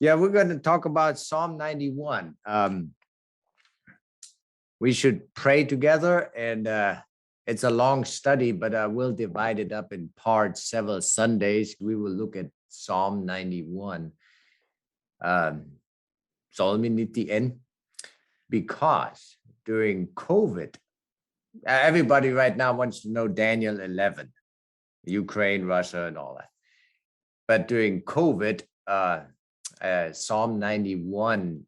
Yeah, we're going to talk about Psalm 91. We should pray together, and it's a long study, but we'll divide it up in parts, several Sundays. We will look at Psalm 91. Psalmen 91, because during COVID, everybody right now wants to know Daniel 11, Ukraine, Russia, and all that. But during COVID, Psalm 91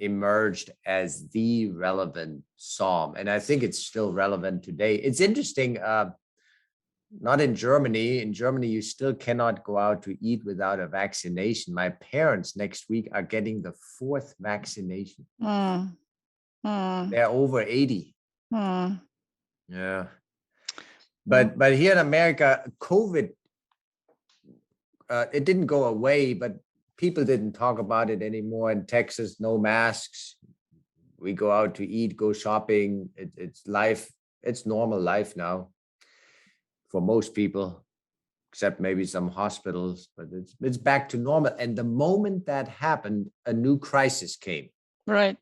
emerged as the relevant psalm. And I think it's still relevant today. It's interesting, not in Germany. In Germany, you still cannot go out to eat without a vaccination. My parents next week are getting the 4th vaccination. They're over 80. Yeah. But here in America, COVID, it didn't go away, but people didn't talk about it anymore. In Texas, no masks. We go out to eat, go shopping. It's life. It's normal life now for most people, except maybe some hospitals, but it's back to normal. And the moment that happened, a new crisis came. Right.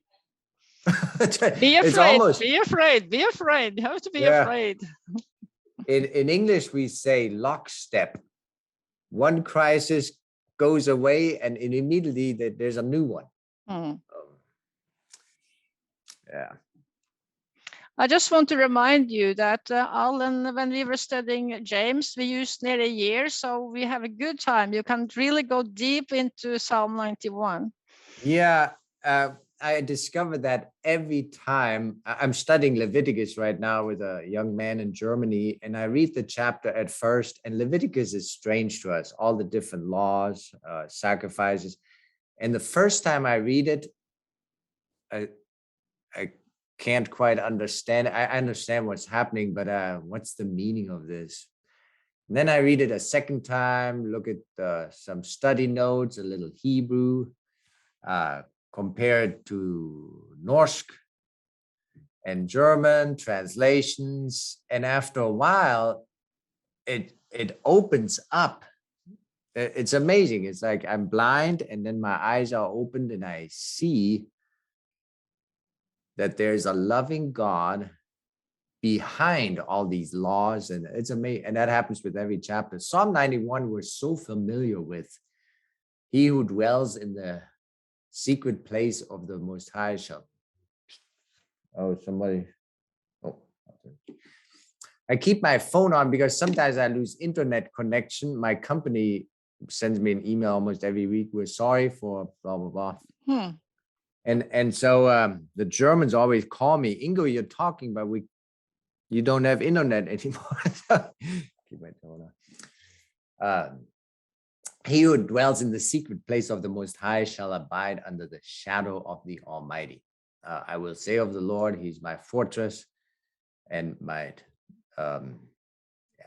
Be afraid, be afraid, be afraid. You have to be afraid. In English, we say lockstep. One crisis goes away and immediately there's a new one. Yeah. I just want to remind you that Alan, when we were studying James, we used nearly a year, so we have a good time. You can really go deep into Psalm 91. Yeah, I discovered that every time. I'm studying Leviticus right now with a young man in Germany, and I read the chapter at first, and Leviticus is strange to us, all the different laws, sacrifices. And the first time I read it, I can't quite understand. I understand what's happening, but what's the meaning of this? And then I read it a second time, look at some study notes, a little Hebrew, compared to Norse and German translations. And after a while, it opens up. It's amazing. It's like I'm blind, and then my eyes are opened, and I see that there's a loving God behind all these laws, and it's amazing. And that happens with every chapter. Psalm 91 we're so familiar with. He who dwells in the secret place of the Most High shall. Oh, somebody. Oh, I keep my phone on because sometimes I lose internet connection. My company sends me an email almost every week. We're sorry for blah, blah, blah. And so the Germans always call me, Ingo, you're talking, but you don't have internet anymore. Keep my tone on. He who dwells in the secret place of the Most High shall abide under the shadow of the Almighty. I will say of the Lord, he's my fortress and my, I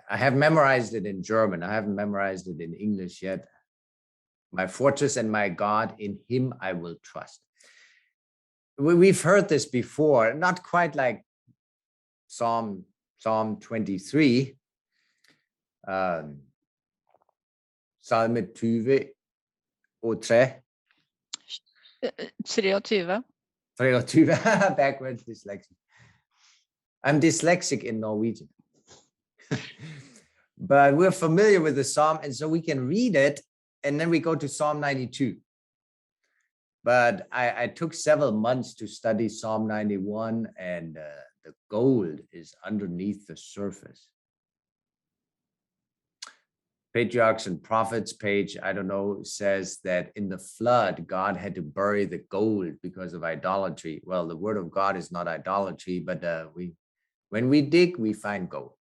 have memorized it in German. I haven't memorized it in English yet. My fortress and my God, in him I will trust. We've heard this before, not quite like Psalm 23. Salme 20 og 3. 23. 23. Backwards dyslexic. I'm dyslexic in Norwegian. But we're familiar with the Psalm, and so we can read it, and then we go to Psalm 92. But I took several months to study Psalm 91, and the gold is underneath the surface. Patriarchs and Prophets page, I don't know, says that in the flood, God had to bury the gold because of idolatry. Well, the word of God is not idolatry, but when we dig, we find gold.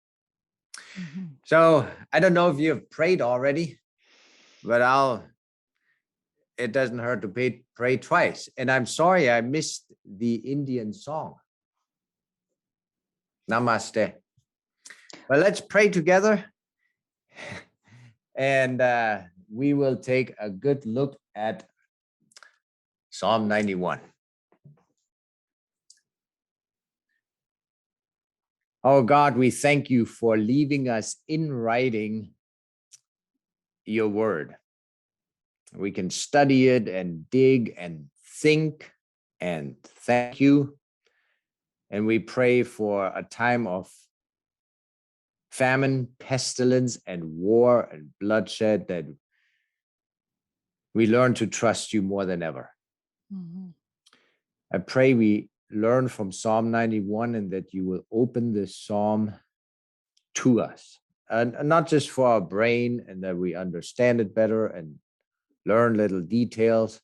So I don't know if you have prayed already, but it doesn't hurt to pray twice. And I'm sorry I missed the Indian song. Namaste. But let's pray together. And we will take a good look at Psalm 91. Oh God, we thank you for leaving us in writing your word. We can study it and dig and think and thank you. And we pray for a time of famine, pestilence, and war and bloodshed, that we learn to trust you more than ever. Mm-hmm. I pray we learn from Psalm 91 and that you will open this psalm to us, and not just for our brain, and that we understand it better and learn little details,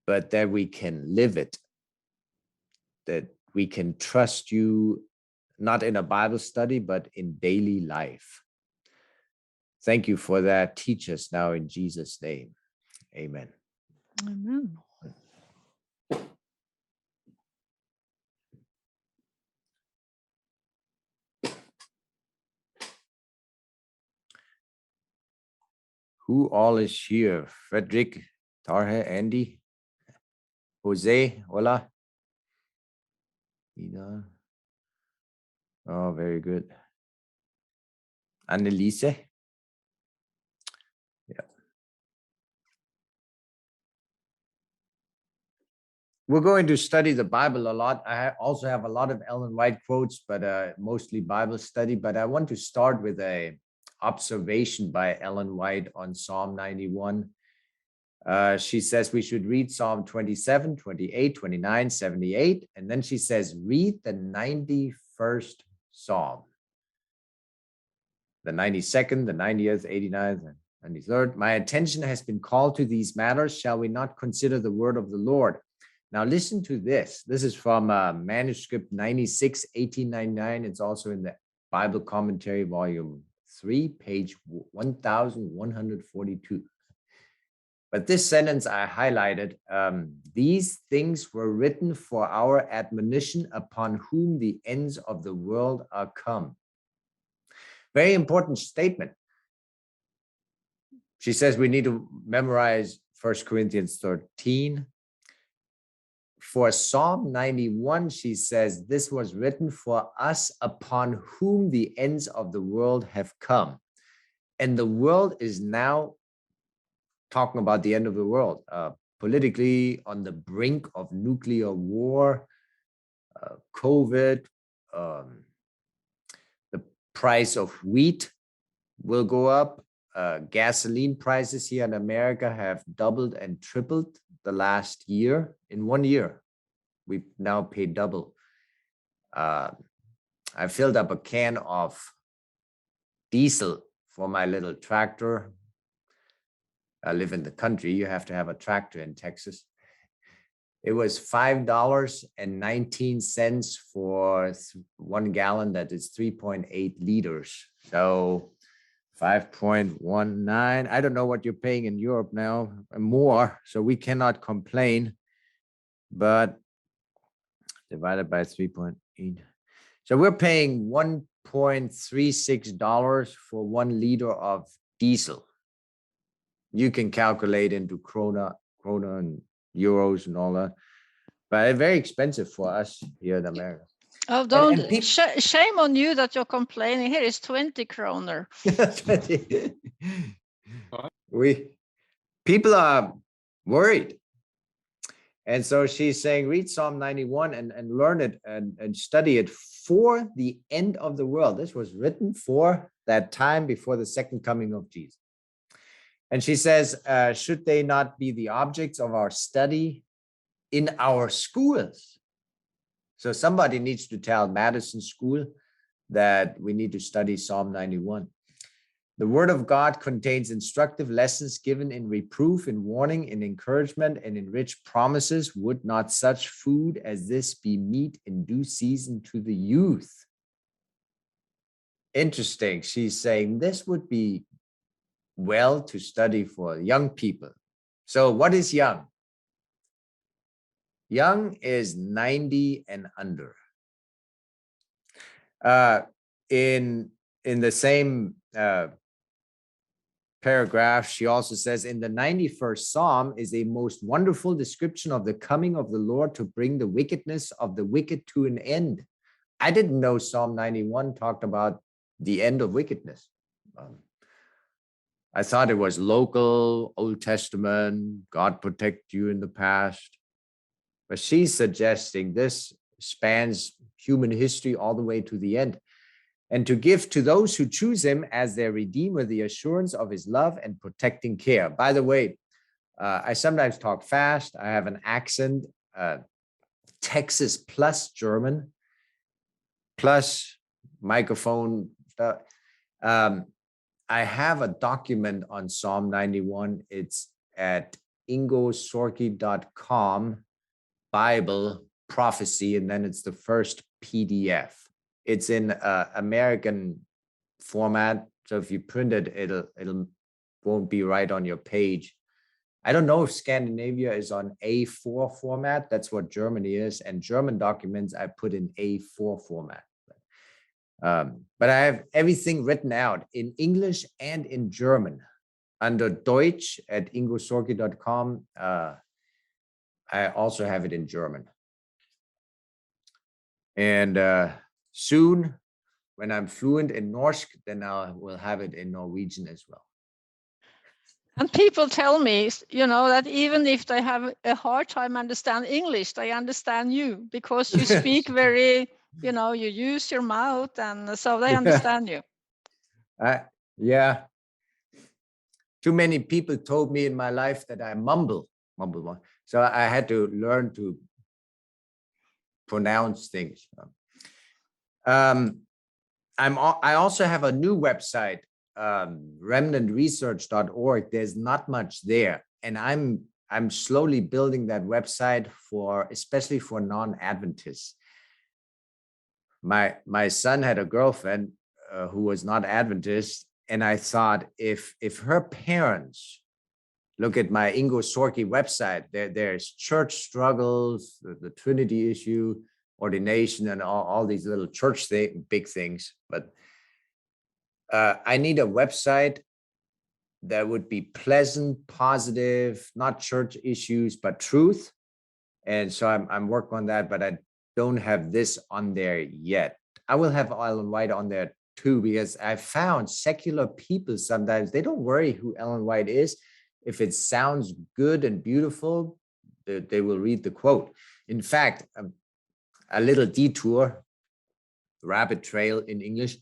but that we can live it, that we can trust you, not in a Bible study, but in daily life. Thank you for that. Teach us now in Jesus' name. Amen. Amen. Who all is here? Frederick, Tarhe, Andy, Jose, hola. Ina. Oh, very good. Annelise. Yeah. We're going to study the Bible a lot. I also have a lot of Ellen White quotes, but mostly Bible study. But I want to start with a observation by Ellen White on Psalm 91. She says we should read Psalm 27, 28, 29, 78. And then she says, read the 91st Psalm. The 92nd, the 90th, 89th, and 93rd. My attention has been called to these matters. Shall we not consider the word of the Lord? Now listen to this. This is from manuscript 96, 1899. It's also in the Bible Commentary, volume 3, page 1142. But this sentence I highlighted, these things were written for our admonition, upon whom the ends of the world are come. Very important statement. She says we need to memorize 1 Corinthians 13. For Psalm 91, she says, this was written for us, upon whom the ends of the world have come. And the world is now talking about the end of the world, politically on the brink of nuclear war, COVID, the price of wheat will go up. Gasoline prices here in America have doubled and tripled the last year. In 1 year, we've now paid double. I filled up a can of diesel for my little tractor. I live in the country. You have to have a tractor in Texas. It was $5.19 for 1 gallon. That is 3.8 liters. So 5.19. I don't know what you're paying in Europe now, more. So we cannot complain. But divided by 3.8. So we're paying $1.36 for 1 liter of diesel. You can calculate into krona and euros and all that, but it's very expensive for us here in America. Oh, don't shame on you that you're complaining. Here is 20 kroner. 20. People are worried. And so she's saying, read Psalm 91 and learn it and study it for the end of the world. This was written for that time before the second coming of Jesus. And she says, should they not be the objects of our study in our schools? So somebody needs to tell Madison School that we need to study Psalm 91. The word of God contains instructive lessons given in reproof, in warning, in encouragement, and in rich promises. Would not such food as this be meat in due season to the youth? Interesting. She's saying this would be well to study for young people. So what is young? Young is 90 and under. In the same paragraph, she also says, in the 91st Psalm is a most wonderful description of the coming of the Lord to bring the wickedness of the wicked to an end. I didn't know Psalm 91 talked about the end of wickedness. I thought it was local, Old Testament, God protect you in the past. But she's suggesting this spans human history all the way to the end. And to give to those who choose him as their redeemer the assurance of his love and protecting care. By the way, I sometimes talk fast. I have an accent, Texas plus German, plus microphone stuff. I have a document on Psalm 91. It's at ingosorke.com, Bible prophecy, and then it's the first PDF. It's in American format, so if you print it, it'll won't be right on your page. I don't know if Scandinavia is on A4 format. That's what Germany is, and German documents I put in A4 format. But I have everything written out in English and in German under Deutsch at ingosorke.com. I also have it in German. And soon, when I'm fluent in Norsk, then I will have it in Norwegian as well. And people tell me, that even if they have a hard time understanding English, they understand you because you speak very, you use your mouth, and so they understand you. Yeah. Too many people told me in my life that I mumble. So I had to learn to pronounce things. I also have a new website, remnantresearch.org. There's not much there, and I'm slowly building that website especially for non-Adventists. My son had a girlfriend who was not Adventist, and I thought if her parents look at my Ingo Sorke website, there's church struggles, the Trinity issue, ordination, and all these little church big things. But I need a website that would be pleasant, positive, not church issues, but truth. And so I'm working on that, but I don't have this on there yet. I will have Ellen White on there too, because I found secular people sometimes, they don't worry who Ellen White is. If it sounds good and beautiful, they will read the quote. In fact, a little detour, rabbit trail in English.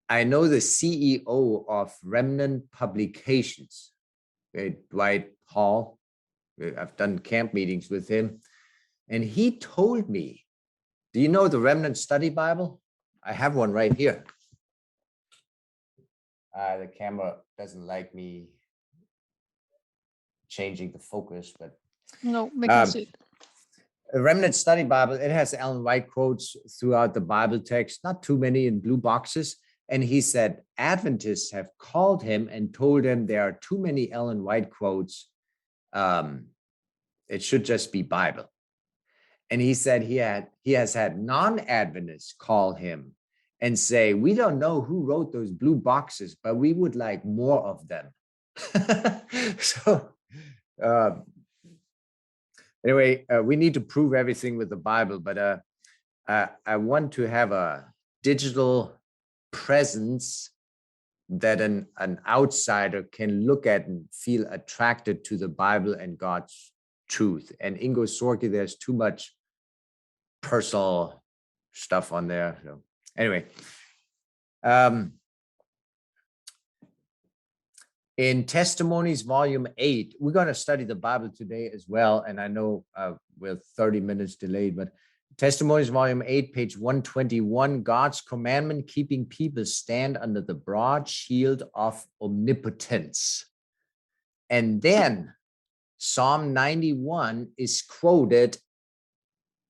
I know the CEO of Remnant Publications, Dwight Hall. I've done camp meetings with him. And he told me, do you know the Remnant Study Bible? I have one right here. The camera doesn't like me changing the focus, but no, we can see it. A Remnant Study Bible, it has Ellen White quotes throughout the Bible text, not too many in blue boxes. And he said, Adventists have called him and told him there are too many Ellen White quotes. It should just be Bible. And he said he has had non-Adventists call him and say, we don't know who wrote those blue boxes, but we would like more of them. So anyway, we need to prove everything with the Bible, but I want to have a digital presence that an outsider can look at and feel attracted to the Bible and God's truth. And Ingo Sorke, there's too much personal stuff on there. So anyway, in Testimonies, Volume 8, we're going to study the Bible today as well. And I know we're 30 minutes delayed, but Testimonies, Volume 8, page 121, God's commandment, keeping people stand under the broad shield of omnipotence. And then Psalm 91 is quoted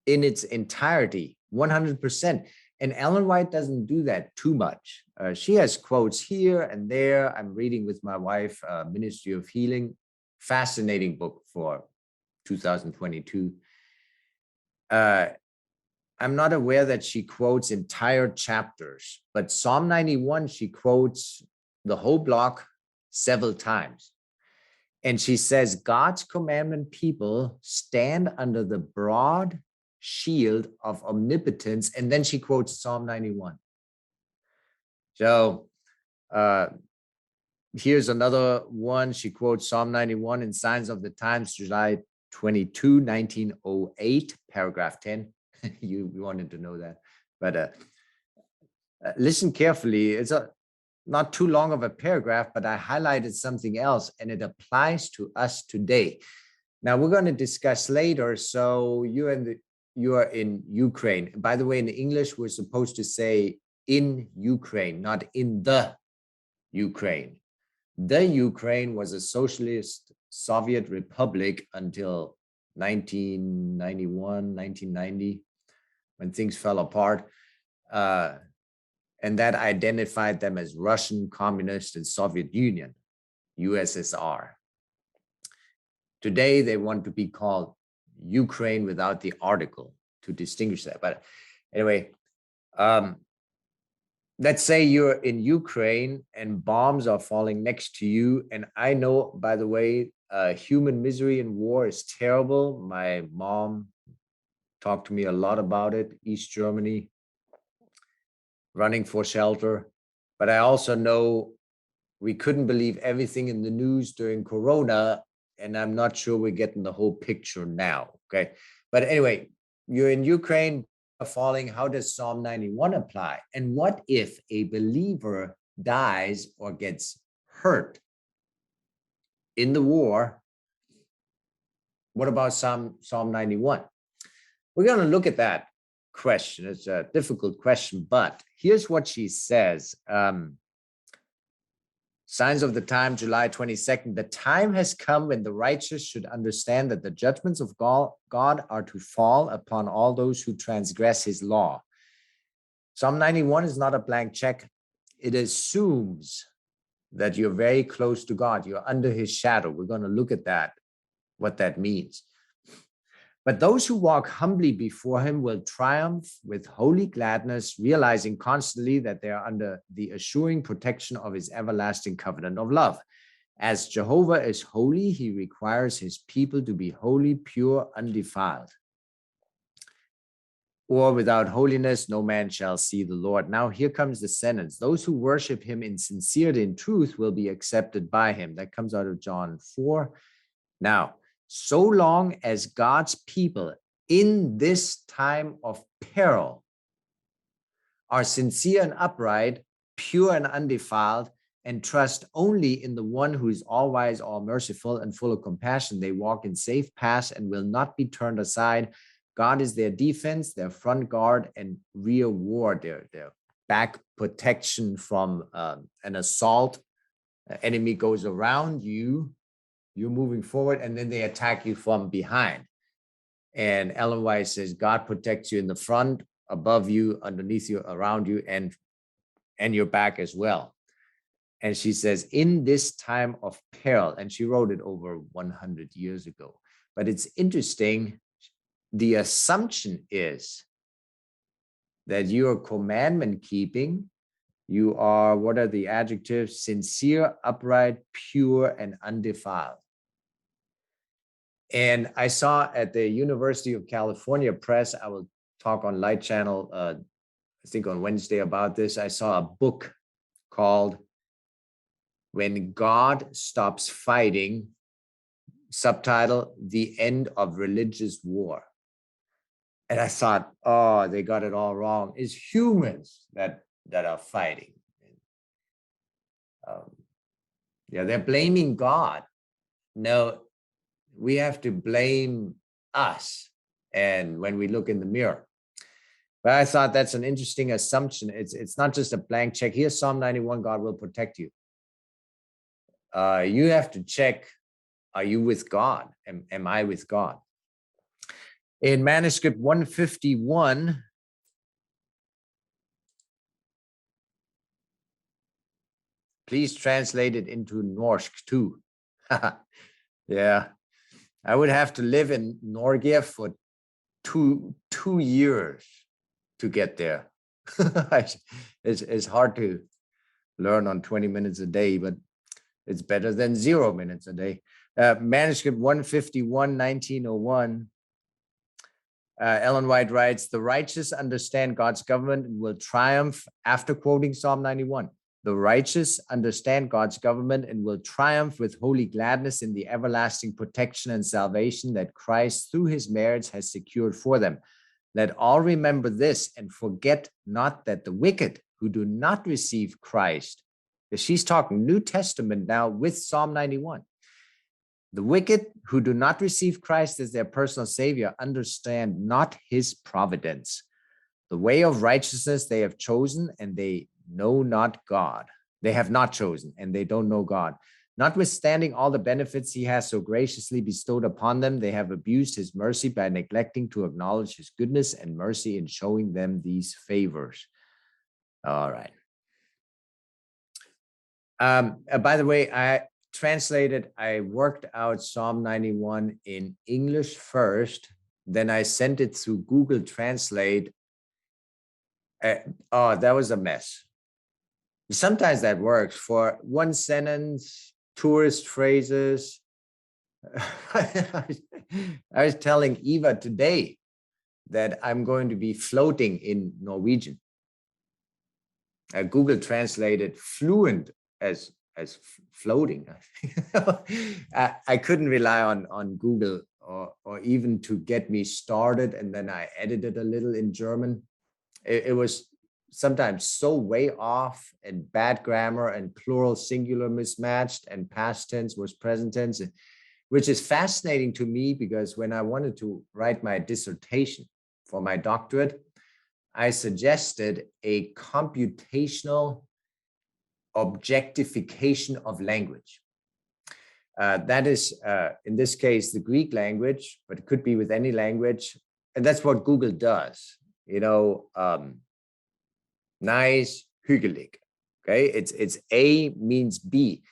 in its entirety, 100%. And Ellen White doesn't do that too much. She has quotes here and there. I'm reading with my wife, Ministry of Healing, fascinating book for 2022. I'm not aware that she quotes entire chapters, but Psalm 91, she quotes the whole block several times. And she says, God's commandment people stand under the broad shield of omnipotence. And then she quotes Psalm 91. So Here's another one. She quotes Psalm 91 in Signs of the Times, July 22, 1908, paragraph 10. You wanted to know that. But listen carefully. It's not too long of a paragraph, but I highlighted something else, and it applies to us today. Now, we're going to discuss later. So you are in Ukraine. By the way, in English, we're supposed to say in Ukraine, not in the Ukraine. The Ukraine was a socialist Soviet republic until 1991, 1990, when things fell apart. And that identified them as Russian, Communist, and Soviet Union, USSR. Today, they want to be called Ukraine without the article to distinguish that. But anyway, let's say you're in Ukraine and bombs are falling next to you. And I know, by the way, human misery in war is terrible. My mom talked to me a lot about it, East Germany, running for shelter. But I also know we couldn't believe everything in the news during Corona, and I'm not sure we're getting the whole picture now, okay? But anyway, you're in Ukraine, falling. How does Psalm 91 apply? And what if a believer dies or gets hurt in the war? What about Psalm 91? We're going to look at that question. It's a difficult question, but here's what she says. Signs of the Time, July 22nd. The time has come when the righteous should understand that the judgments of God are to fall upon all those who transgress his law. Psalm 91 is not a blank check. It assumes that you're very close to God. You're under his shadow. We're going to look at that, what that means. But those who walk humbly before him will triumph with holy gladness, realizing constantly that they are under the assuring protection of his everlasting covenant of love. As Jehovah is holy, he requires his people to be holy, pure, undefiled. Or without holiness, no man shall see the Lord. Now here comes the sentence. Those who worship him in sincerity and truth will be accepted by him. That comes out of John 4. Now, so long as God's people in this time of peril are sincere and upright, pure and undefiled, and trust only in the one who is all wise, all merciful, and full of compassion, they walk in safe paths and will not be turned aside. God is their defense, their front guard, and rear ward, their back protection from an assault. The enemy goes around you. You're moving forward, and then they attack you from behind. And Ellen White says, God protects you in the front, above you, underneath you, around you, and your back as well. And she says, in this time of peril, and she wrote it over 100 years ago. But it's interesting, the assumption is that you are commandment keeping, you are, what are the adjectives? Sincere, upright, pure, and undefiled. And I saw at the University of California Press, I will talk on Light Channel, I think on Wednesday about this. I saw a book called When God Stops Fighting, subtitle, The End of Religious War. And I thought, oh, they got it all wrong. It's humans that are fighting. They're blaming God. No, we have to blame us. And when we look in the mirror. But I thought that's an interesting assumption. It's not just a blank check. Here's Psalm 91, God will protect you. You have to check, are you with God? Am I with God? In manuscript 151, please translate it into Norsk too. Yeah, I would have to live in Norge for two years to get there. It's hard to learn on 20 minutes a day, but it's better than 0 minutes a day. Manuscript 151, 1901. Ellen White writes, the righteous understand God's government and will triumph, after quoting Psalm 91. The righteous understand God's government and will triumph with holy gladness in the everlasting protection and salvation that Christ, through his merits, has secured for them. Let all remember this and forget not that the wicked who do not receive Christ, because she's talking New Testament now with Psalm 91. The wicked who do not receive Christ as their personal savior understand not his providence. The way of righteousness they have chosen, and they know not God. They have not chosen, and they don't know God. Notwithstanding all the benefits he has so graciously bestowed upon them, they have abused his mercy by neglecting to acknowledge his goodness and mercy in showing them these favors. All right. By the way, I worked out Psalm 91 in English first, then I sent it through Google Translate. Oh, that was a mess. Sometimes that works for one sentence, tourist phrases. I was telling Eva today that I'm going to be floating in Norwegian. Google translated fluent as floating. I couldn't rely on Google or even to get me started, and then I edited a little in German. It was sometimes so way off, and bad grammar and plural singular mismatched, and past tense was present tense, which is fascinating to me because when I wanted to write my dissertation for my doctorate, I suggested a computational objectification of language. That is, in this case, the Greek language, but it could be with any language. And that's what Google does. You know, nice, hyggelik. Okay, it's A means B.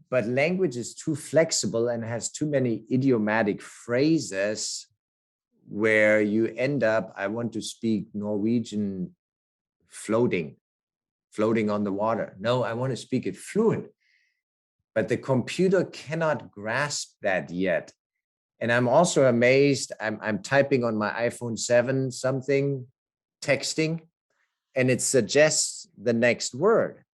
But language is too flexible and has too many idiomatic phrases where you end up, I want to speak Norwegian floating on the water. No, I want to speak it fluent. But the computer cannot grasp that yet. And I'm also amazed, I'm typing on my iPhone 7 something, texting, and it suggests the next word.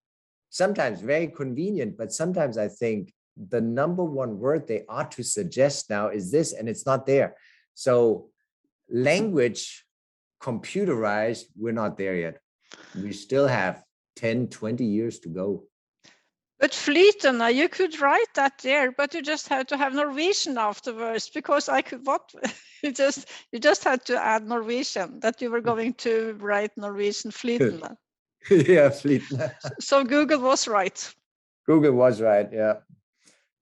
Sometimes very convenient, but sometimes I think the number one word they ought to suggest now is this, and it's not there. So language computerized, we're not there yet. We still have 10, 20 years to go. But flytende, you could write that there, but you just had to have Norwegian afterwards, because I could what you just had to add Norwegian, that you were going to write Norwegian flytende. Yeah, flytende. So Google was right. Google was right, yeah.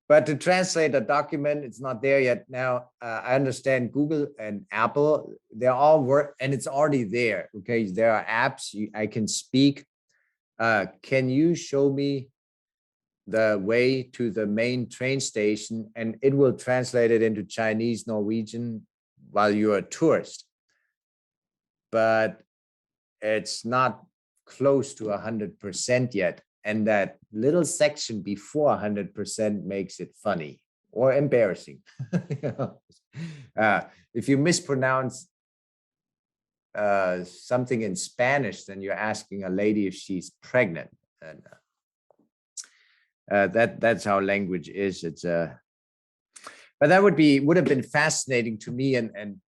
But to translate a document, it's not there yet. Now, I understand Google and Apple, they're all work, and it's already there. Okay, there are apps I can speak. Can you show me the way to the main train station? And it will translate it into Chinese, Norwegian while you're a tourist. But it's not close to 100% yet. And that little section before 100% makes it funny or embarrassing. If you mispronounce something in Spanish, then you're asking a lady if she's pregnant. And that's how language is. It's but that would have been fascinating to me. And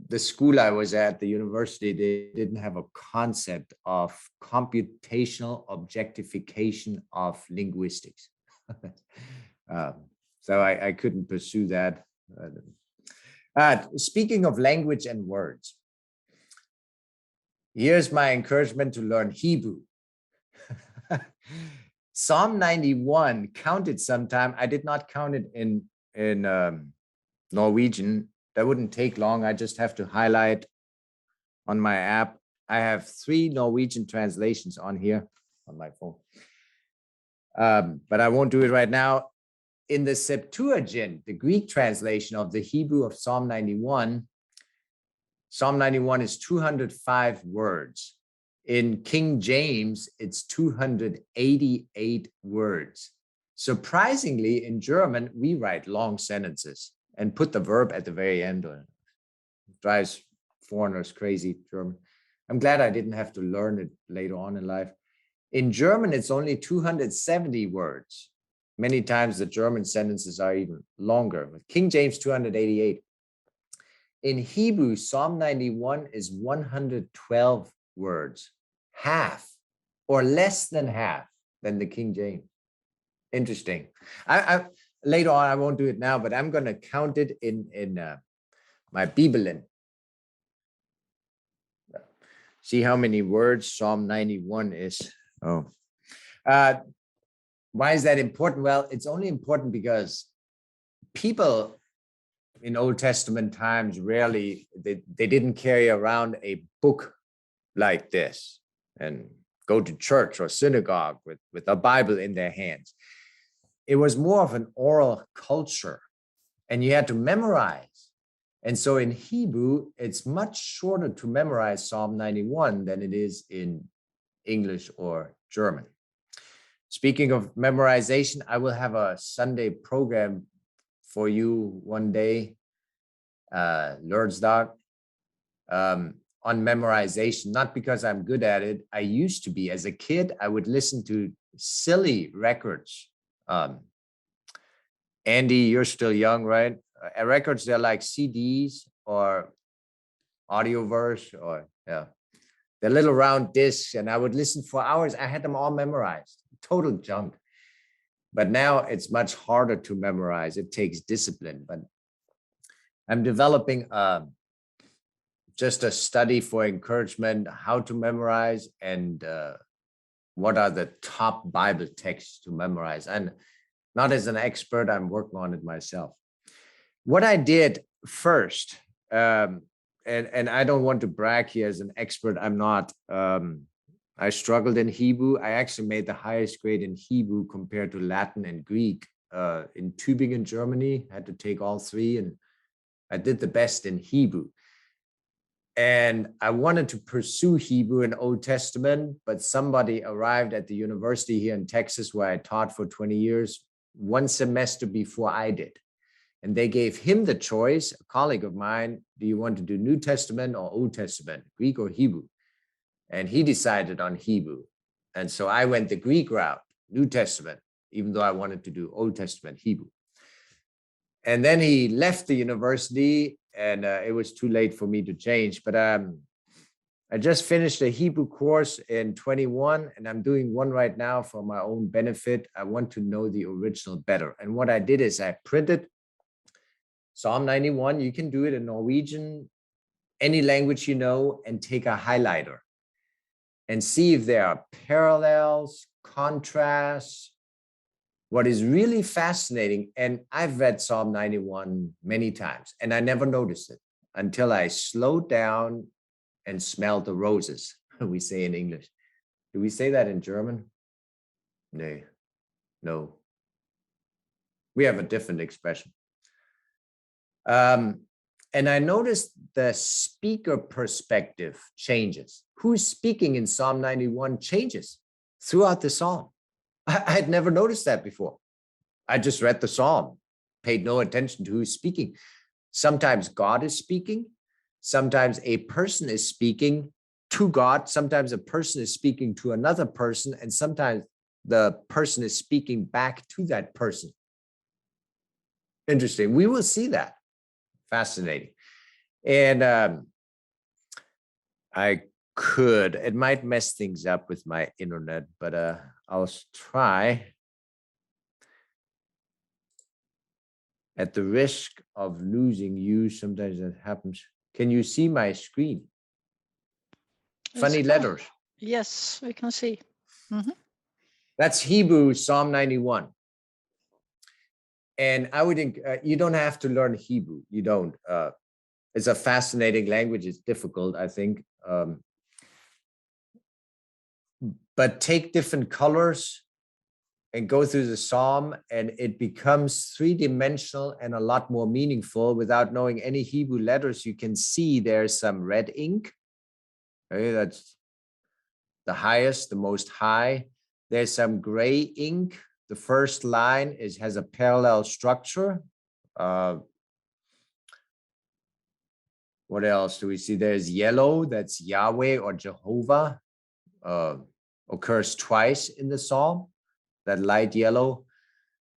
the school I was at, the university, they didn't have a concept of computational objectification of linguistics. So I couldn't pursue that. Speaking of language and words, here's my encouragement to learn Hebrew. Psalm 91, count it sometime. I did not count it in Norwegian. That wouldn't take long. I just have to highlight on my app. I have 3 Norwegian translations on here on my phone. But I won't do it right now. In the Septuagint, the Greek translation of the Hebrew of Psalm 91, Psalm 91 is 205 words. In King James, it's 288 words. Surprisingly, in German, we write long sentences and put the verb at the very end. It drives foreigners crazy, German. I'm glad I didn't have to learn it later on in life. In German, it's only 270 words. Many times the German sentences are even longer. With King James, 288. In Hebrew, Psalm 91 is 112 words, half or less than half than the King James. Interesting. I later on, I won't do it now, but I'm going to count it in my Bibelin. See how many words Psalm 91 is. Oh, why is that important? Well, it's only important because people in Old Testament times rarely, they didn't carry around a book like this and go to church or synagogue with a Bible in their hands. It was more of an oral culture, and you had to memorize. And so in Hebrew, it's much shorter to memorize Psalm 91 than it is in English or German. Speaking of memorization, I will have a Sunday program for you one day, Lordsdag, on memorization, not because I'm good at it. I used to be. As a kid, I would listen to silly records. Andy, you're still young, right? Records, they're like CDs or Audioverse, or yeah, they're little round discs, and I would listen for hours. I had them all memorized, total junk. But now it's much harder to memorize. It takes discipline. But I'm developing just a study for encouragement, how to memorize, and what are the top Bible texts to memorize. And not as an expert, I'm working on it myself. What I did first, and I don't want to brag here as an expert, I'm not. I struggled in Hebrew. I actually made the highest grade in Hebrew compared to Latin and Greek in Tübingen, Germany. I had to take all three, and I did the best in Hebrew. And I wanted to pursue Hebrew in Old Testament, but somebody arrived at the university here in Texas, where I taught for 20 years, one semester before I did. And they gave him the choice, a colleague of mine, do you want to do New Testament or Old Testament, Greek or Hebrew? And he decided on Hebrew. And so I went the Greek route, New Testament, even though I wanted to do Old Testament, Hebrew. And then he left the university, and it was too late for me to change. But I just finished a Hebrew course in 21, and I'm doing one right now for my own benefit. I want to know the original better. And what I did is I printed Psalm 91. You can do it in Norwegian, any language you know, and take a highlighter and see if there are parallels, contrasts. What is really fascinating, and I've read Psalm 91 many times, and I never noticed it until I slowed down and smelled the roses, we say in English. Do we say that in German? No, no. We have a different expression. And I noticed the speaker perspective changes. Who's speaking in Psalm 91 changes throughout the psalm. I had never noticed that before. I just read the psalm, paid no attention to who's speaking. Sometimes God is speaking. Sometimes a person is speaking to God. Sometimes a person is speaking to another person. And sometimes the person is speaking back to that person. Interesting. We will see that. Fascinating. And it might mess things up with my internet, but I'll try. At the risk of losing you, sometimes that happens. Can you see my screen? Funny letters. Yes, we can see. Mm-hmm. That's Hebrew, Psalm 91. And I would think you don't have to learn Hebrew. You don't. It's a fascinating language. It's difficult, I think. But take different colors and go through the psalm, and it becomes three-dimensional and a lot more meaningful. Without knowing any Hebrew letters, you can see there's some red ink. Okay, that's the highest, the most high. There's some gray ink. The first line has a parallel structure. What else do we see? There's yellow, that's Yahweh or Jehovah. occurs twice in the psalm, that light yellow.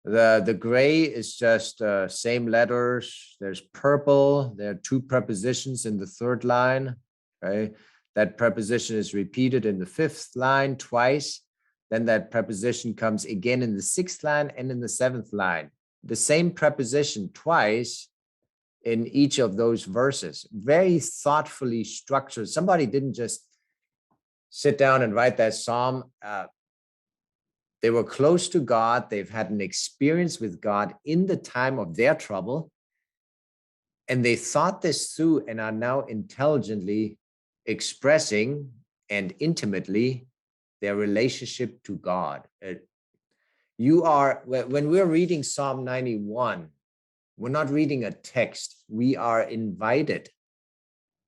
The gray is just same letters. There's purple. There are two prepositions in the third line. Okay, that preposition is repeated in the fifth line twice. Then that preposition comes again in the sixth line and in the seventh line. The same preposition twice in each of those verses. Very thoughtfully structured. Somebody didn't just sit down and write that psalm. They were close to God. They've had an experience with God in the time of their trouble. And they thought this through and are now intelligently expressing and intimately their relationship to God. When we're reading Psalm 91, we're not reading a text. We are invited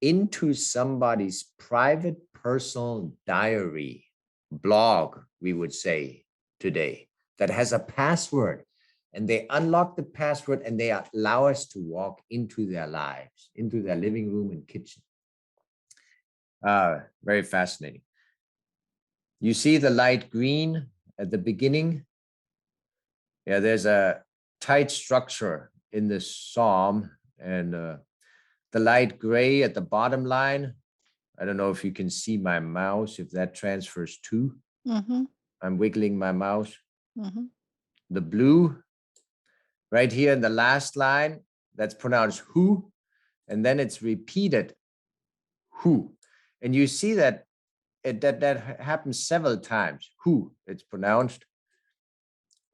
into somebody's private personal diary, blog, we would say today, that has a password, and they unlock the password and they allow us to walk into their lives, into their living room and kitchen. Very fascinating. You see the light green at the beginning. Yeah, there's a tight structure in this psalm, and the light gray at the bottom line. I don't know if you can see my mouse, if that transfers to. Mm-hmm. I'm wiggling my mouse. Mm-hmm. The blue right here in the last line, that's pronounced who, and then it's repeated who. And you see that that happens several times. Who, it's pronounced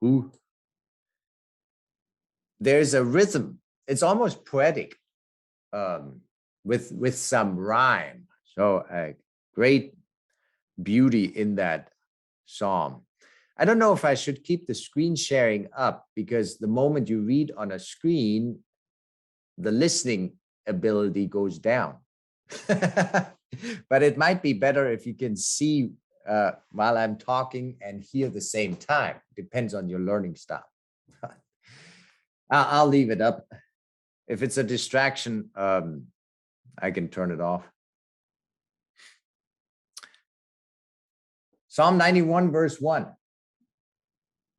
who. There's a rhythm. It's almost poetic, with some rhyme. So a great beauty in that psalm. I don't know if I should keep the screen sharing up, because the moment you read on a screen, the listening ability goes down. But it might be better if you can see while I'm talking and hear the same time. Depends on your learning style. I'll leave it up. If it's a distraction, I can turn it off. Psalm 91, verse 1.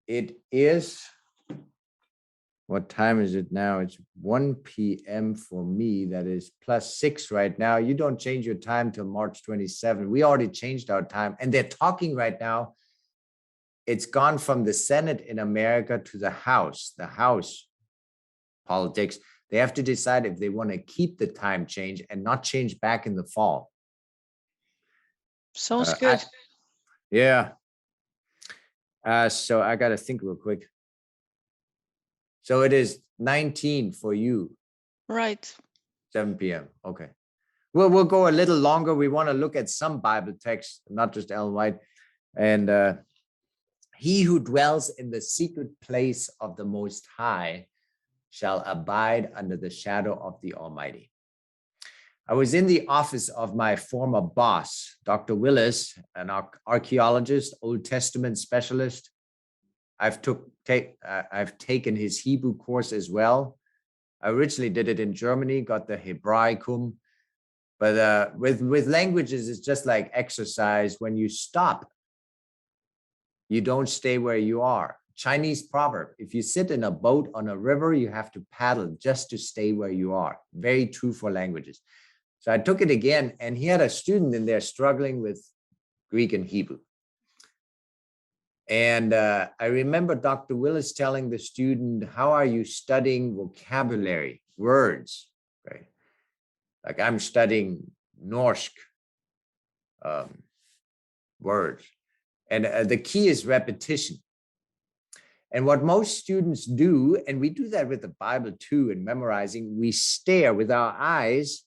It is, what time is it now? It's 1 p.m. for me. That is +6 right now. You don't change your time till March 27. We already changed our time. And they're talking right now. It's gone from the Senate in America to the House politics. They have to decide if they want to keep the time change and not change back in the fall. Sounds good. Yeah. So I got to think real quick. So it is 19 for you. Right. 7 p.m. Okay. Well, we'll go a little longer. We want to look at some Bible texts, not just Ellen White. And he who dwells in the secret place of the Most High shall abide under the shadow of the Almighty. I was in the office of my former boss, Dr. Willis, an archaeologist, Old Testament specialist. I've taken his Hebrew course as well. I originally did it in Germany, got the Hebraicum. But with languages, it's just like exercise. When you stop, you don't stay where you are. Chinese proverb, if you sit in a boat on a river, you have to paddle just to stay where you are. Very true for languages. So I took it again, and he had a student in there struggling with Greek and Hebrew. And I remember Dr. Willis telling the student, how are you studying vocabulary, words, right? Like I'm studying Norsk words. And the key is repetition. And what most students do, and we do that with the Bible too, in memorizing, we stare with our eyes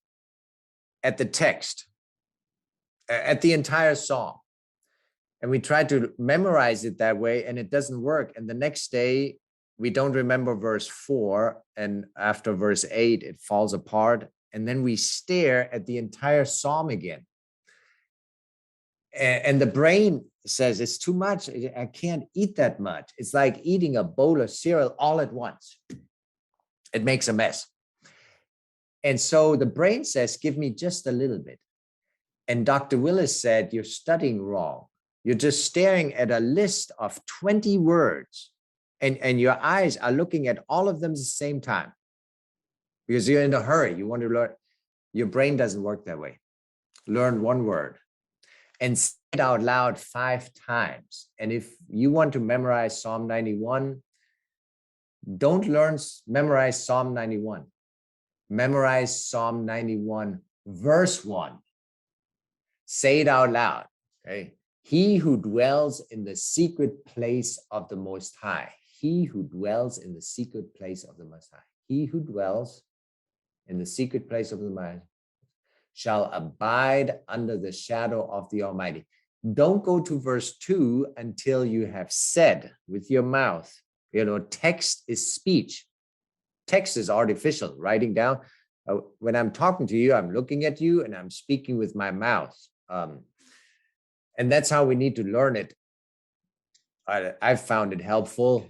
at the text, at the entire psalm. And we try to memorize it that way, and it doesn't work. And the next day, we don't remember verse 4. And after verse 8, it falls apart. And then we stare at the entire psalm again. And the brain says, it's too much. I can't eat that much. It's like eating a bowl of cereal all at once. It makes a mess. And so the brain says, give me just a little bit. And Dr. Willis said, you're studying wrong. You're just staring at a list of 20 words, and your eyes are looking at all of them at the same time because you're in a hurry. You want to learn. Your brain doesn't work that way. Learn one word and say it out loud 5 times. And if you want to memorize Psalm 91, don't memorize Psalm 91. Memorize Psalm 91, verse 1. Say it out loud. Okay. He who dwells in the secret place of the Most High. He who dwells in the secret place of the Most High. He who dwells in the secret place of the Most High shall abide under the shadow of the Almighty. Don't go to verse 2 until you have said with your mouth. Text is speech. Text is artificial, writing down. When I'm talking to you, I'm looking at you and I'm speaking with my mouth. And that's how we need to learn it. I've found it helpful.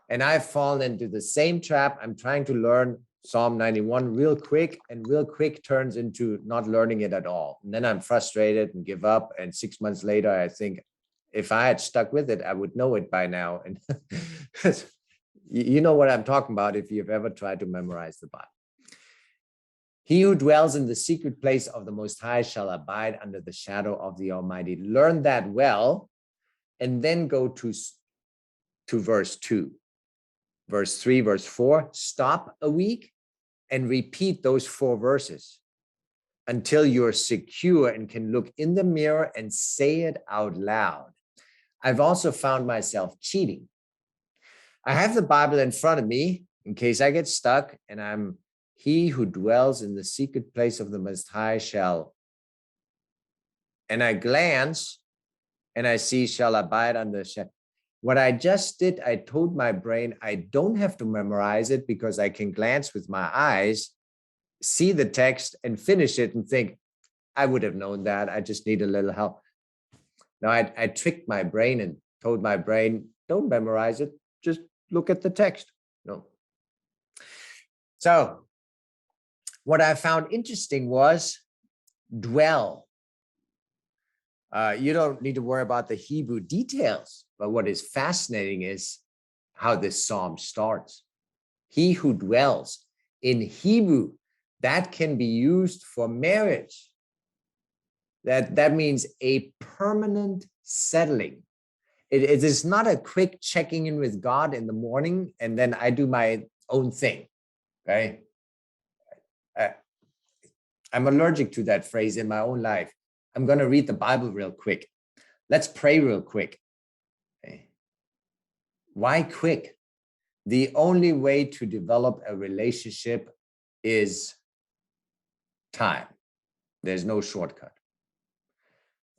And I've fallen into the same trap. I'm trying to learn Psalm 91 real quick, and real quick turns into not learning it at all. And then I'm frustrated and give up. And 6 months later, I think if I had stuck with it, I would know it by now. And you know what I'm talking about if you've ever tried to memorize the Bible. He who dwells in the secret place of the Most High shall abide under the shadow of the Almighty. Learn that well, and then go to verse 2. Verse 3, verse 4, stop a week and repeat those 4 verses until you're secure and can look in the mirror and say it out loud. I've also found myself cheating. I have the Bible in front of me in case I get stuck, and he who dwells in the secret place of the Most High shall, and I glance and I see shall abide under the shadow. What I just did, I told my brain I don't have to memorize it because I can glance with my eyes, see the text and finish it and think, I would have known that. I just need a little help. Now I tricked my brain and told my brain, don't memorize it. Just look at the text. No. So what I found interesting was dwell. You don't need to worry about the Hebrew details, but what is fascinating is how this psalm starts. He who dwells. In Hebrew, that can be used for marriage. That means a permanent settling. It is not a quick checking in with God in the morning and then I do my own thing. Okay. I'm allergic to that phrase in my own life. I'm going to read the Bible real quick. Let's pray real quick. Okay. Why quick? The only way to develop a relationship is time. There's no shortcut.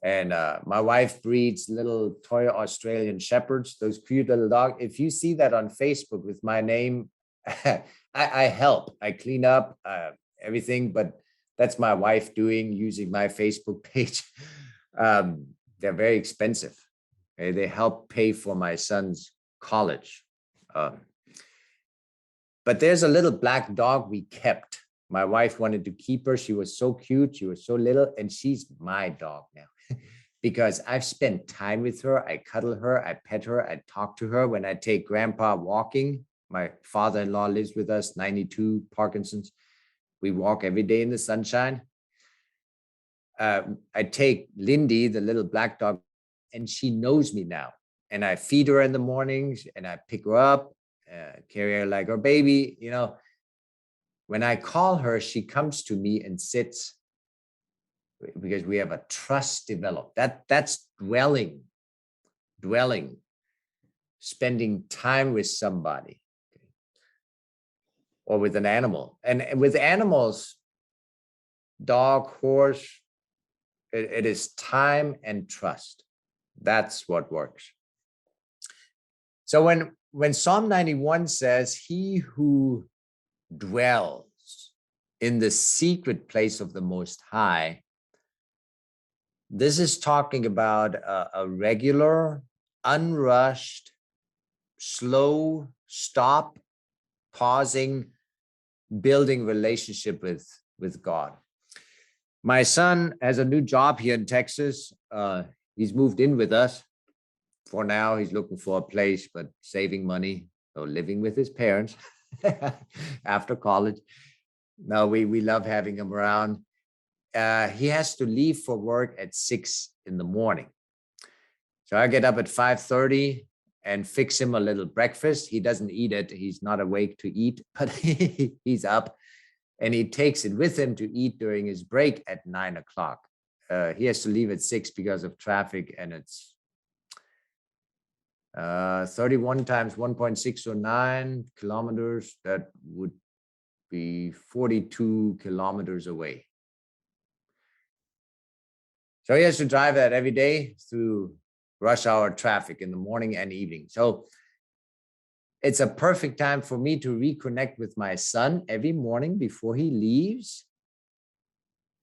And my wife breeds little toy Australian shepherds, those cute little dogs. If you see that on Facebook with my name, I help. I clean up everything, but that's my wife doing using my Facebook page. They're very expensive. Okay? They help pay for my son's college. But there's a little black dog we kept. My wife wanted to keep her. She was so cute. She was so little, and she's my dog now. Because I've spent time with her. I cuddle her, I pet her, I talk to her. When I take grandpa walking, my father-in-law lives with us, 92, Parkinson's. We walk every day in the sunshine. I take Lindy, the little black dog, and she knows me now. And I feed her in the mornings and I pick her up, carry her like her baby. When I call her, she comes to me and sits because we have a trust developed. That's dwelling, spending time with somebody or with an animal. And with animals, dog, horse, it is time and trust. That's what works. So when Psalm 91 says, he who dwells in the secret place of the Most High, this is talking about a regular, unrushed, slow, stop, pausing, building relationship with God. My son has a new job here in Texas. He's moved in with us. For now, he's looking for a place, but saving money, so living with his parents after college. No, we love having him around. He has to leave for work at 6 in the morning. So I get up at 5:30 and fix him a little breakfast. He doesn't eat it. He's not awake to eat, but he's up, and he takes it with him to eat during his break at 9 o'clock. He has to leave at 6 because of traffic, and it's 31 times 1.609 kilometers. That would be 42 kilometers away. So he has to drive that every day through rush hour traffic in the morning and evening. So it's a perfect time for me to reconnect with my son every morning before he leaves,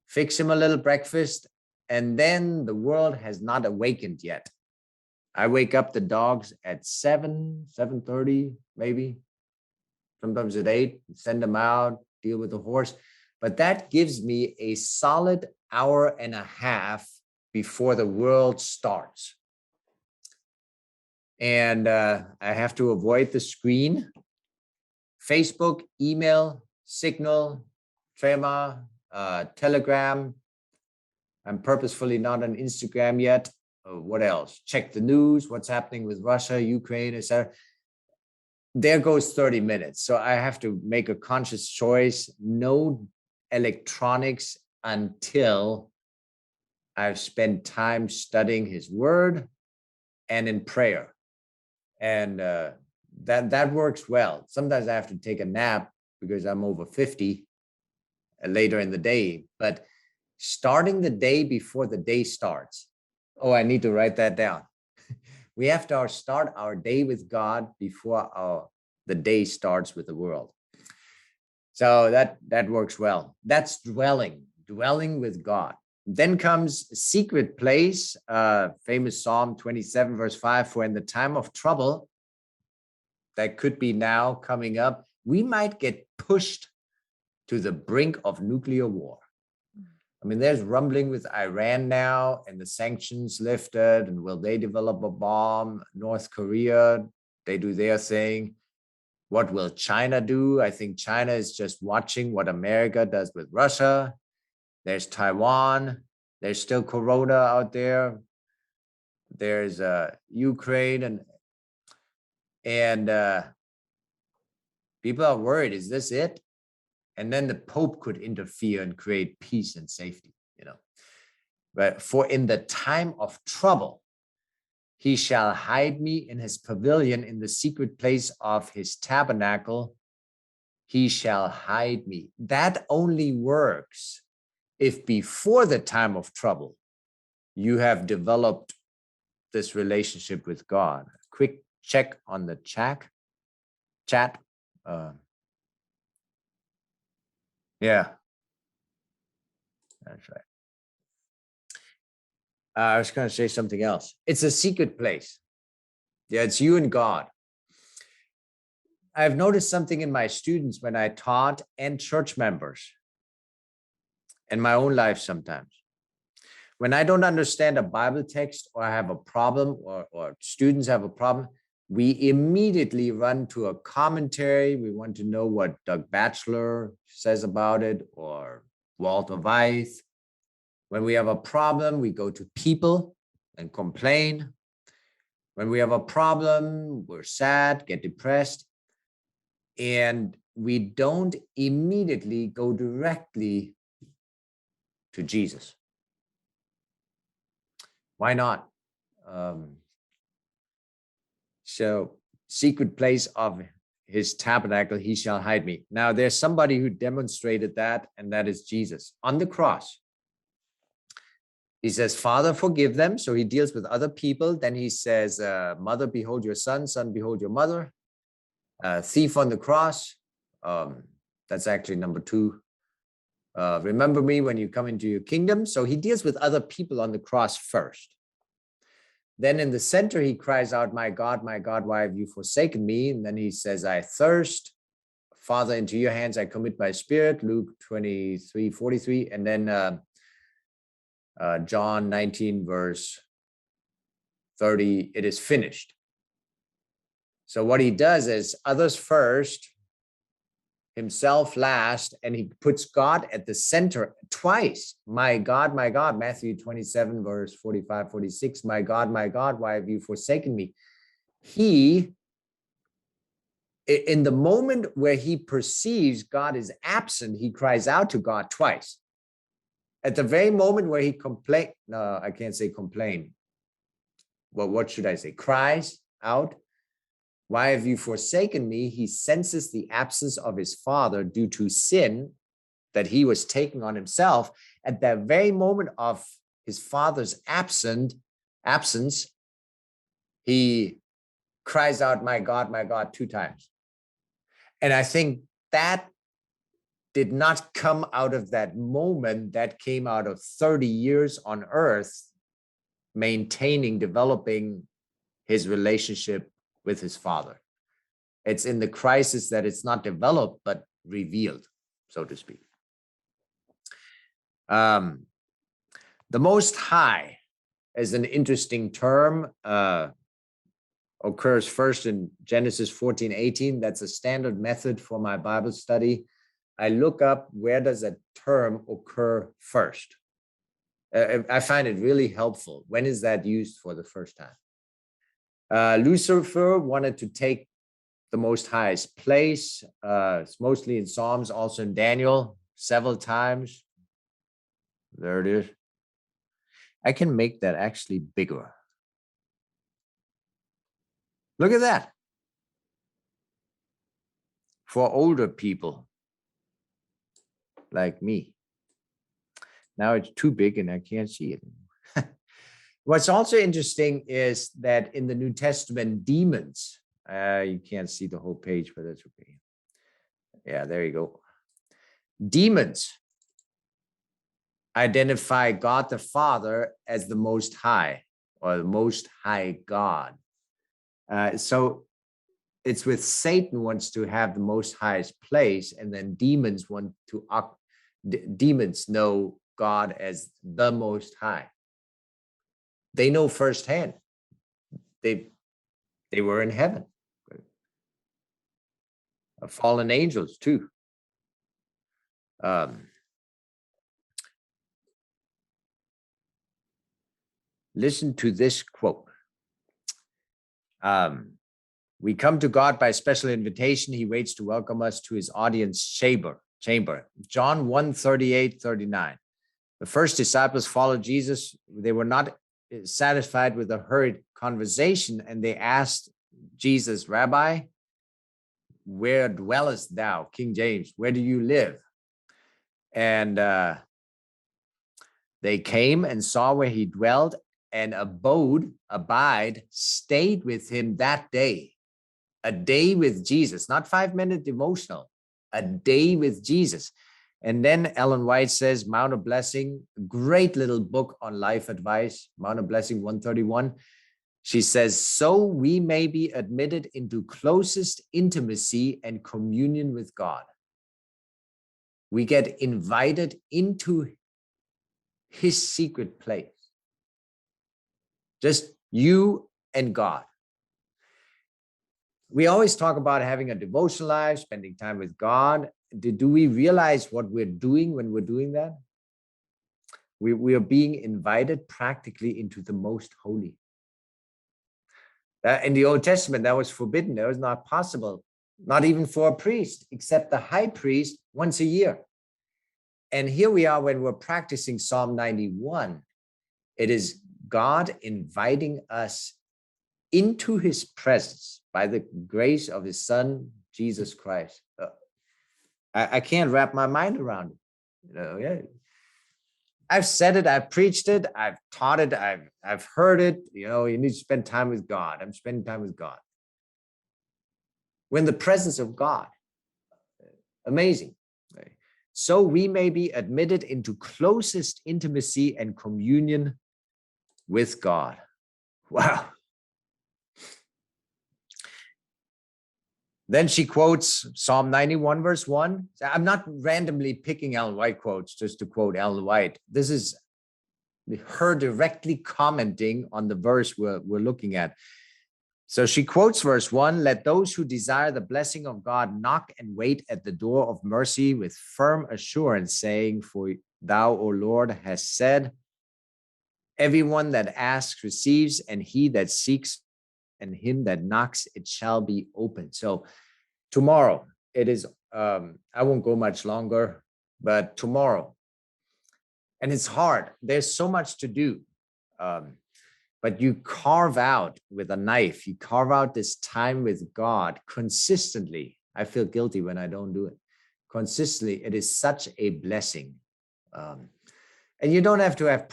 fix him a little breakfast, and then the world has not awakened yet. I wake up the dogs at 7:30, maybe, sometimes at 8, send them out, deal with the horse. But that gives me a solid hour and a half before the world starts. And I have to avoid the screen. Facebook, email, Signal, Trema, Telegram. I'm purposefully not on Instagram yet. What else? Check the news, what's happening with Russia, Ukraine, etc. There goes 30 minutes. So I have to make a conscious choice. No electronics until I've spent time studying his word and in prayer. And that works well. Sometimes I have to take a nap because I'm over 50 later in the day. But starting the day before the day starts. Oh, I need to write that down. We have to start our day with God before the day starts with the world. So that works well. That's dwelling with God. Then comes secret place, famous Psalm 27, verse 5, for in the time of trouble, that could be now coming up, we might get pushed to the brink of nuclear war. I mean, there's rumbling with Iran now and the sanctions lifted, and will they develop a bomb? North Korea, they do their thing. What will China do? I think China is just watching what America does with Russia. There's Taiwan. There's still Corona out there. There's Ukraine, and people are worried. Is this it? And then the Pope could interfere and create peace and safety, But for in the time of trouble, he shall hide me in his pavilion, in the secret place of his tabernacle. He shall hide me. That only works if before the time of trouble, you have developed this relationship with God. Quick check on the chat. Yeah, that's right. I was going to say something else. It's a secret place. Yeah, it's you and God. I've noticed something in my students when I taught and church members in my own life sometimes. When I don't understand a Bible text or I have a problem or students have a problem, we immediately run to a commentary. We want to know what Doug Batchelor says about it or Walter Weiss. When we have a problem, we go to people and complain. When we have a problem, we're sad, get depressed, and we don't immediately go directly to Jesus. Why not? So, secret place of his tabernacle, he shall hide me. Now, there's somebody who demonstrated that, and that is Jesus on the cross. He says, Father, forgive them. So he deals with other people. Then he says, mother, behold your son, son, behold your mother. Thief on the cross. That's actually number 2. Remember me when you come into your kingdom. So he deals with other people on the cross first. Then in the center, he cries out, my God, why have you forsaken me? And then he says, I thirst. Father, into your hands I commit my spirit. Luke 23:43. And then John 19, verse 30, it is finished. So what he does is others first, himself last, and he puts God at the center twice. My God, Matthew 27, verse 45, 46, my God, why have you forsaken me? He, in the moment where he perceives God is absent, he cries out to God twice. At the very moment where he I can't say complain. Well, what should I say? Cries out, why have you forsaken me? He senses the absence of his father due to sin that he was taking on himself. At that very moment of his father's absence, he cries out, my God, 2 times. And I think that did not come out of that moment. That came out of 30 years on earth, maintaining, developing his relationship with his father. It's in the crisis that it's not developed, but revealed, so to speak. The Most High is an interesting term, occurs first in Genesis 14:18. That's a standard method for my Bible study. I look up where does a term occur first. I find it really helpful. When is that used for the first time? Lucifer wanted to take the Most High's place. It's mostly in Psalms, also in Daniel, several times. There it is. I can make that actually bigger. Look at that. For older people like me. Now it's too big and I can't see it. What's also interesting is that in the New Testament, demons, you can't see the whole page, but that's okay. Yeah, there you go. Demons identify God the Father as the Most High, or the Most High God. So it's with Satan wants to have the Most Highest place, and then demons want to, demons know God as the Most High. They know firsthand. They were in heaven. Fallen angels too. Listen to this quote. We come to God by special invitation. He waits to welcome us to his audience chamber. John 1:38-39. The first disciples followed Jesus. They were not satisfied with a hurried conversation, and they asked Jesus, Rabbi, where dwellest thou? King James, where do you live? And they came and saw where he dwelled and stayed with him that day. A day with Jesus, not 5-minute devotional, a day with Jesus. And then Ellen White says, Mount of Blessing, great little book on life advice, Mount of Blessing 131. She says, so we may be admitted into closest intimacy and communion with God. We get invited into his secret place. Just you and God. We always talk about having a devotional life, spending time with God. Do we realize what we're doing when we're doing that? We are being invited practically into the most holy. In the Old Testament, that was forbidden. That was not possible, not even for a priest, except the high priest once a year. And here we are when we're practicing Psalm 91. It is God inviting us into his presence by the grace of his Son, Jesus Christ. I can't wrap my mind around it. Yeah. I've said it, I've preached it, I've taught it, I've heard it. You need to spend time with God. I'm spending time with God. We're in the presence of God. Amazing. So we may be admitted into closest intimacy and communion with God. Wow. Then she quotes Psalm 91, verse 1. I'm not randomly picking Ellen White quotes just to quote Ellen White. This is her directly commenting on the verse we're looking at. So she quotes verse 1, let those who desire the blessing of God knock and wait at the door of mercy with firm assurance, saying, for thou, O Lord, hast said, everyone that asks receives, and he that seeks and him that knocks, it shall be open. So tomorrow, it is, I won't go much longer, but tomorrow, and it's hard. There's so much to do. But you carve out with a knife, you carve out this time with God consistently. I feel guilty when I don't do it. Consistently, it is such a blessing. And you don't have to have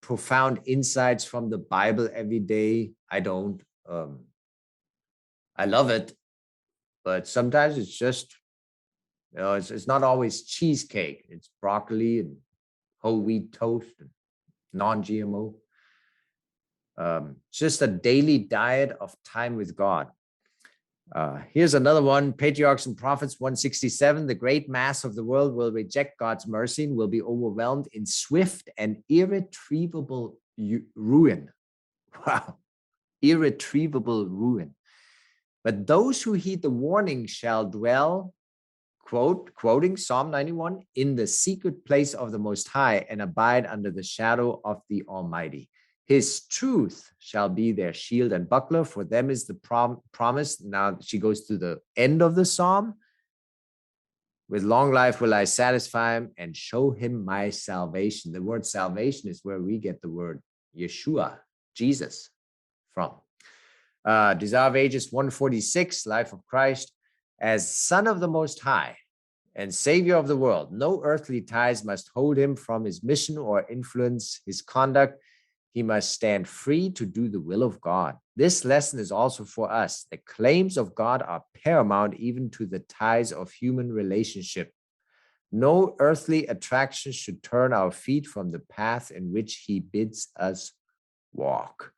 profound insights from the Bible every day. I don't. I love it, but sometimes it's just, it's not always cheesecake. It's broccoli and whole wheat toast and non-GMO. Just a daily diet of time with God. Here's another one, Patriarchs and Prophets 167. The great mass of the world will reject God's mercy and will be overwhelmed in swift and irretrievable ruin. Wow, irretrievable ruin. But those who heed the warning shall dwell, quoting Psalm 91, in the secret place of the Most High and abide under the shadow of the Almighty. His truth shall be their shield and buckler. For them is the promise. Now she goes to the end of the psalm. With long life will I satisfy him and show him my salvation. The word salvation is where we get the word Yeshua, Jesus, from. Desire of Ages 146, Life of Christ. As Son of the Most High and Savior of the world, no earthly ties must hold him from his mission or influence his conduct. He must stand free to do the will of God. This lesson is also for us. The claims of God are paramount even to the ties of human relationship. No earthly attraction should turn our feet from the path in which he bids us walk.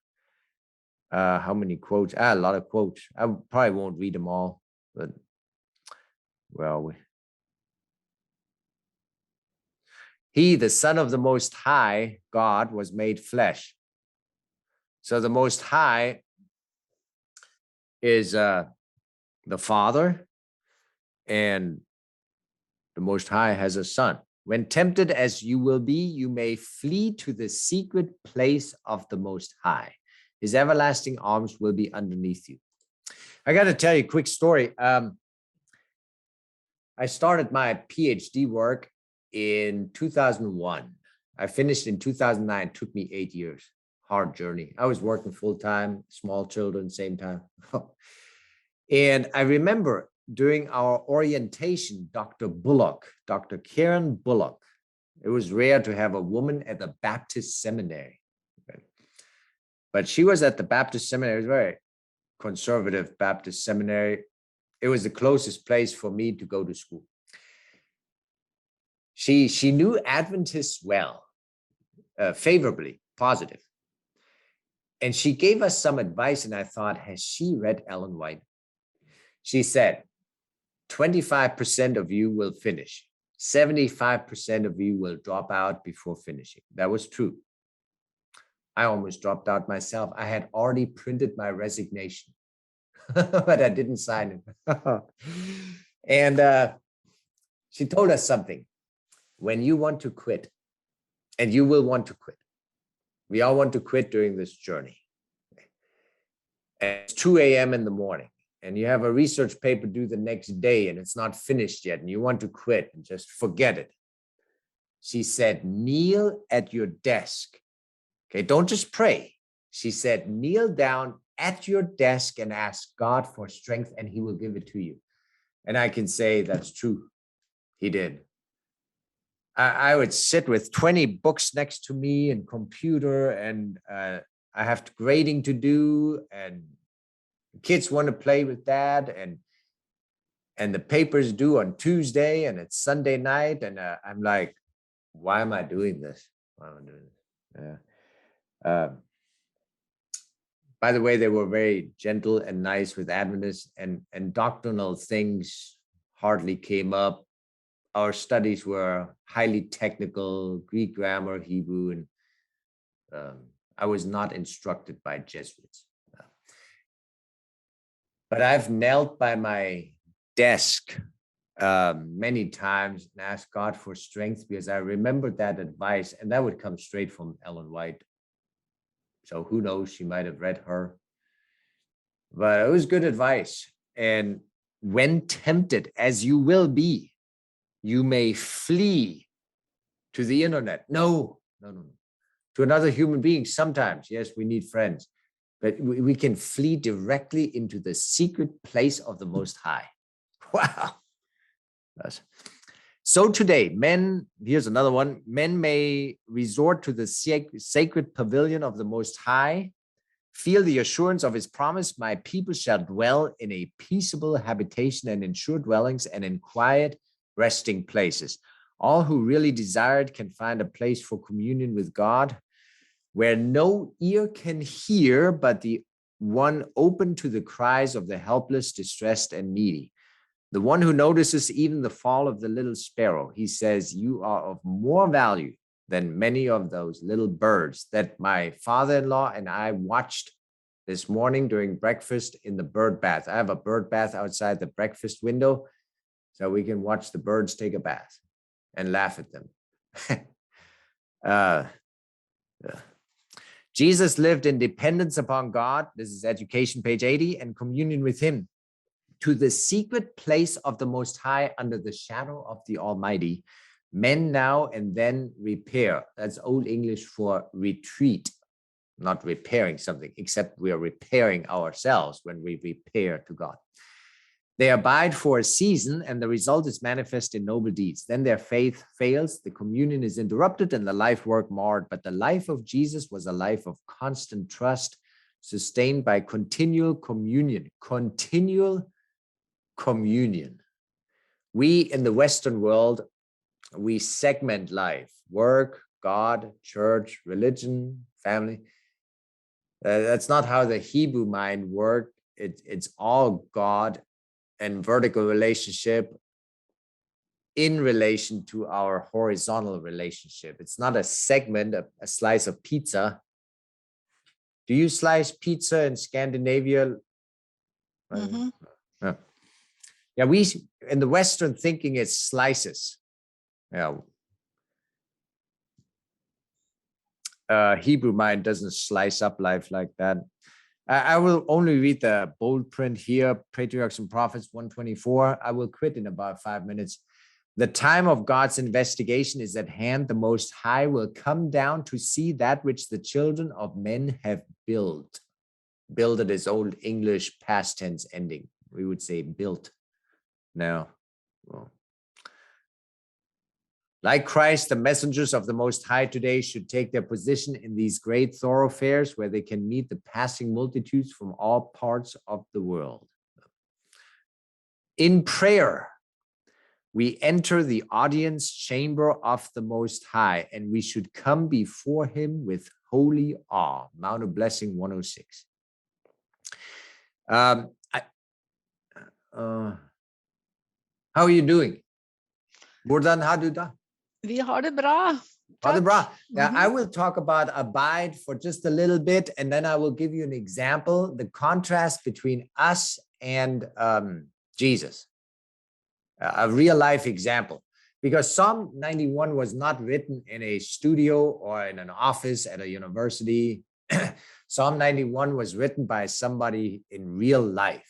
How many quotes? A lot of quotes. I probably won't read them all, but well, he, the Son of the Most High, God, was made flesh. So the Most High is the Father, and the Most High has a Son. When tempted as you will be, you may flee to the secret place of the Most High. His everlasting arms will be underneath you. I got to tell you a quick story. I started my PhD work in 2001. I finished in 2009. It took me 8 years. Hard journey. I was working full-time, small children, same time. And I remember during our orientation, Dr. Karen Bullock, it was rare to have a woman at the Baptist seminary. But she was at the Baptist seminary. It was very conservative Baptist seminary. It was the closest place for me to go to school. She knew Adventists well, favorably, positive. And she gave us some advice, and I thought, has she read Ellen White? She said, 25% of you will finish. 75% of you will drop out before finishing. That was true. I almost dropped out myself. I had already printed my resignation, but I didn't sign it. And she told us something. When you want to quit, and you will want to quit, we all want to quit during this journey. And it's 2 a.m. in the morning, and you have a research paper due the next day, and it's not finished yet, and you want to quit and just forget it. She said, kneel at your desk. Okay, don't just pray. She said, kneel down at your desk and ask God for strength, and he will give it to you. And I can say that's true. He did. I would sit with 20 books next to me and computer, and I have grading to do, and kids want to play with dad, and the papers due on Tuesday, and it's Sunday night, and I'm like, why am I doing this? Why am I doing this? Yeah. By the way, they were very gentle and nice with Adventists, and doctrinal things hardly came up. Our studies were highly technical, Greek grammar, Hebrew, and I was not instructed by Jesuits. But I've knelt by my desk many times and asked God for strength, because I remembered that advice, and that would come straight from Ellen White. So who knows, she might have read her. But it was good advice. And when tempted, as you will be, you may flee to the internet. No. To another human being, sometimes, yes, we need friends. But we can flee directly into the secret place of the Most High. Wow. So today, men, here's another one, men may resort to the sacred pavilion of the Most High, feel the assurance of his promise, my people shall dwell in a peaceable habitation and in sure dwellings and in quiet resting places. All who really desire it can find a place for communion with God, where no ear can hear, but the one open to the cries of the helpless, distressed, and needy. The one who notices even the fall of the little sparrow. He says, you are of more value than many of those little birds that my father-in-law and I watched this morning during breakfast in the bird bath. I have a bird bath outside the breakfast window, so we can watch the birds take a bath and laugh at them. Jesus lived in dependence upon God. This is education, page 80, and communion with him. To the secret place of the Most High under the shadow of the Almighty, men now and then repair. That's Old English for retreat, not repairing something, except we are repairing ourselves when we repair to God. They abide for a season, and the result is manifest in noble deeds. Then their faith fails, the communion is interrupted, and the life work marred. But the life of Jesus was a life of constant trust, sustained by continual communion. Continual communion. We in the Western world, we segment life: work, God, church, religion, family. That's not how the Hebrew mind worked. It's all God and vertical relationship in relation to our horizontal relationship. It's not a segment, a slice of pizza. Do you slice pizza in Scandinavia? Mm-hmm. Yeah, we in the Western thinking it's slices. Yeah. Hebrew mind doesn't slice up life like that. I will only read the bold print here, Patriarchs and Prophets 124. I will quit in about 5 minutes. The time of God's investigation is at hand. The Most High will come down to see that which the children of men have built. Builded is Old English past tense ending. We would say built. Now, well, like Christ, the messengers of the Most High today should take their position in these great thoroughfares where they can meet the passing multitudes from all parts of the world. In prayer, we enter the audience chamber of the Most High, and we should come before him with holy awe. Mount of Blessing 106. How are you doing? Hvordan har du det? Vi har det bra. Ha det bra. Mm-hmm. I will talk about abide for just a little bit, and then I will give you an example, the contrast between us and Jesus, a real life example. Because Psalm 91 was not written in a studio or in an office at a university. Psalm 91 was written by somebody in real life.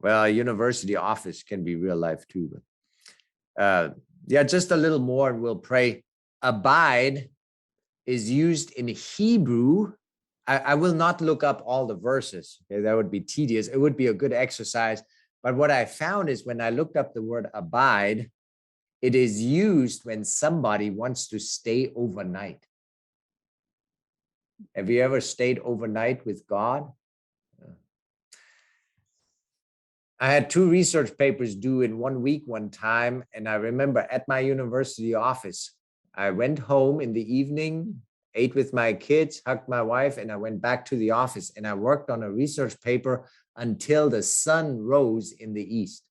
Well, a university office can be real life too, but yeah, just a little more and we'll pray. Abide is used in Hebrew. I will not look up all the verses. Okay, that would be tedious. It would be a good exercise. But what I found is when I looked up the word abide, it is used when somebody wants to stay overnight. Have you ever stayed overnight with God? I had 2 research papers due in 1 week one time. And I remember at my university office, I went home in the evening, ate with my kids, hugged my wife, and I went back to the office and I worked on a research paper until the sun rose in the east.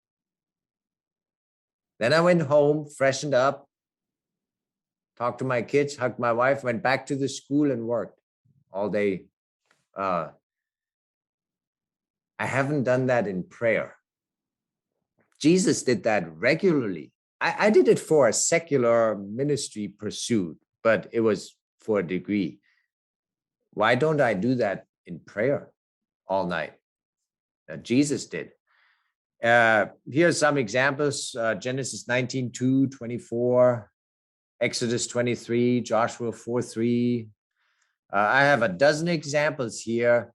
Then I went home, freshened up, talked to my kids, hugged my wife, went back to the school and worked all day. I haven't done that in prayer. Jesus did that regularly. I did it for a secular ministry pursuit, but it was for a degree. Why don't I do that in prayer all night? Jesus did. Here are some examples. Genesis 19:2, 24, Exodus 23, Joshua 4:3. I have a dozen examples here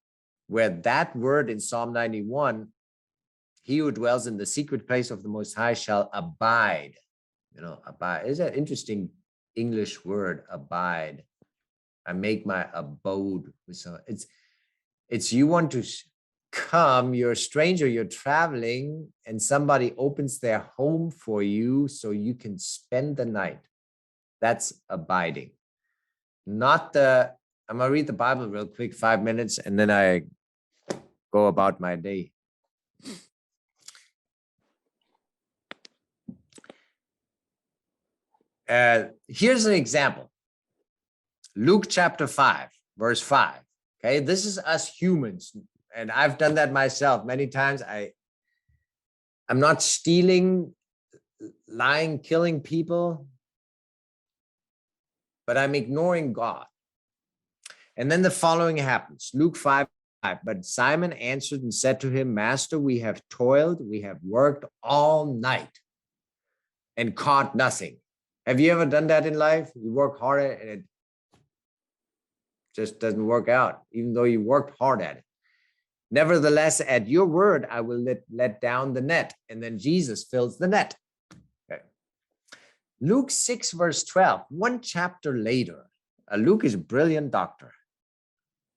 where that word in Psalm 91, he who dwells in the secret place of the Most High shall abide. Abide is an interesting English word, abide. I make my abode with someone. It's you want to come, you're a stranger, you're traveling, and somebody opens their home for you so you can spend the night. That's abiding. Not the, I'm going to read the Bible real quick, 5 minutes, and then I go about my day. Here's an example. Luke chapter 5, verse 5. Okay, this is us humans, and I've done that myself many times. I'm not stealing, lying, killing people, but I'm ignoring God. And then the following happens. Luke 5, but Simon answered and said to him, Master, we have toiled, we have worked all night and caught nothing. Have you ever done that in life? You work hard at it and it just doesn't work out, even though you worked hard at it. Nevertheless, at your word, I will let down the net. And then Jesus fills the net. Okay. Luke 6, verse 12, one chapter later, Luke is a brilliant doctor.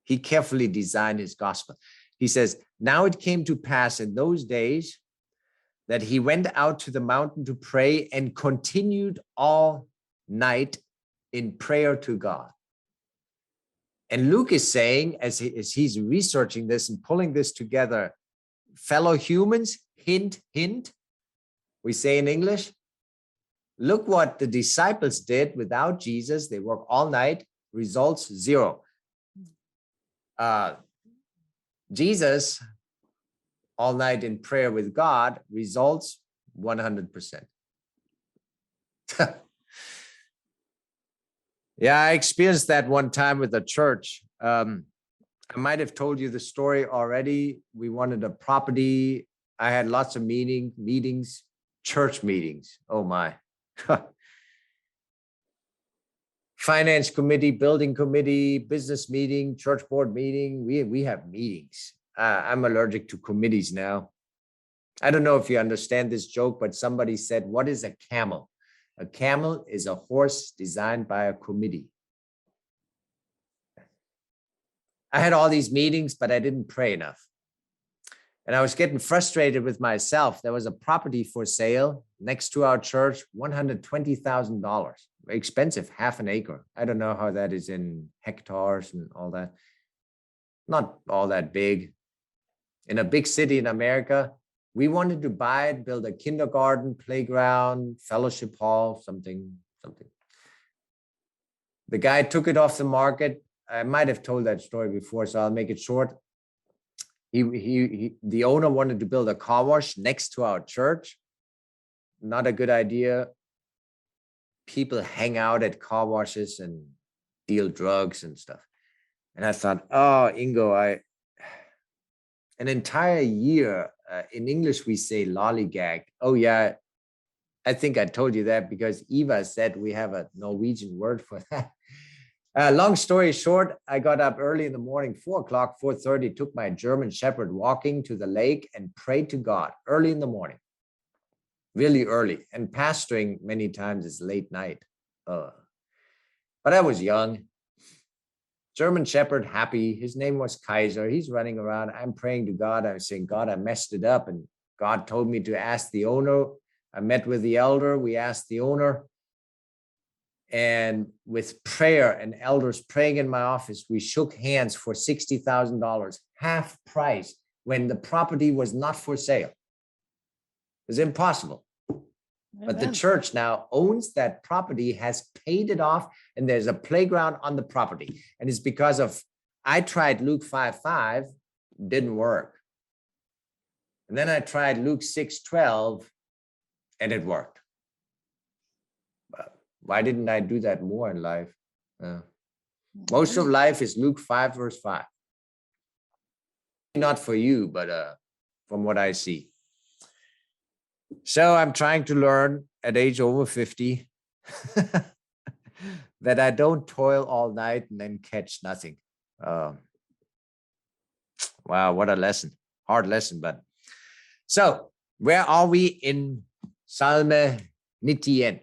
He carefully designed his gospel. He says, now it came to pass in those days that he went out to the mountain to pray and continued all night in prayer to God. And Luke is saying, as he's researching this and pulling this together, fellow humans, hint, hint, we say in English, look what the disciples did without Jesus. They work all night, results 0. Jesus, all night in prayer with God, results 100%. Yeah, I experienced that one time with a church. I might have told you the story already. We wanted a property. I had lots of meetings, church meetings. Oh my. Finance committee, building committee, business meeting, church board meeting. We have meetings. I'm allergic to committees now. I don't know if you understand this joke, but somebody said, what is a camel? A camel is a horse designed by a committee. I had all these meetings, but I didn't pray enough. And I was getting frustrated with myself. There was a property for sale next to our church, $120,000. Expensive, half an acre. I don't know how that is in hectares and all that. Not all that big. In a big city in America, we wanted to buy it, build a kindergarten, playground, fellowship hall, something. The guy took it off the market. I might have told that story before, so I'll make it short. The owner wanted to build a car wash next to our church. Not a good idea. People hang out at car washes and deal drugs and stuff. And I thought, oh, Ingo, an entire year, in English, we say lollygag. Oh yeah, I think I told you that because Eva said we have a Norwegian word for that. Long story short, I got up early in the morning, 4 o'clock, 4:30, took my German Shepherd walking to the lake and prayed to God early in the morning, really early. And pastoring many times is late night. But I was young. German Shepherd, happy. His name was Kaiser. He's running around. I'm praying to God. I'm saying, God, I messed it up. And God told me to ask the owner. I met with the elder. We asked the owner. And with prayer and elders praying in my office, we shook hands for $60,000, half price, when the property was not for sale. It's impossible. But the Amen. church now owns that property, has paid it off, and there's a playground on the property. And it's because of, I tried Luke 5:5, didn't work. And then I tried Luke 6:12, and it worked. But why didn't I do that more in life? Most of life is Luke 5:5. Not for you, but from what I see. So I'm trying to learn at age over 50 that I don't toil all night and then catch nothing. Wow, what a lesson. Hard lesson, but so where are we in Salme 91?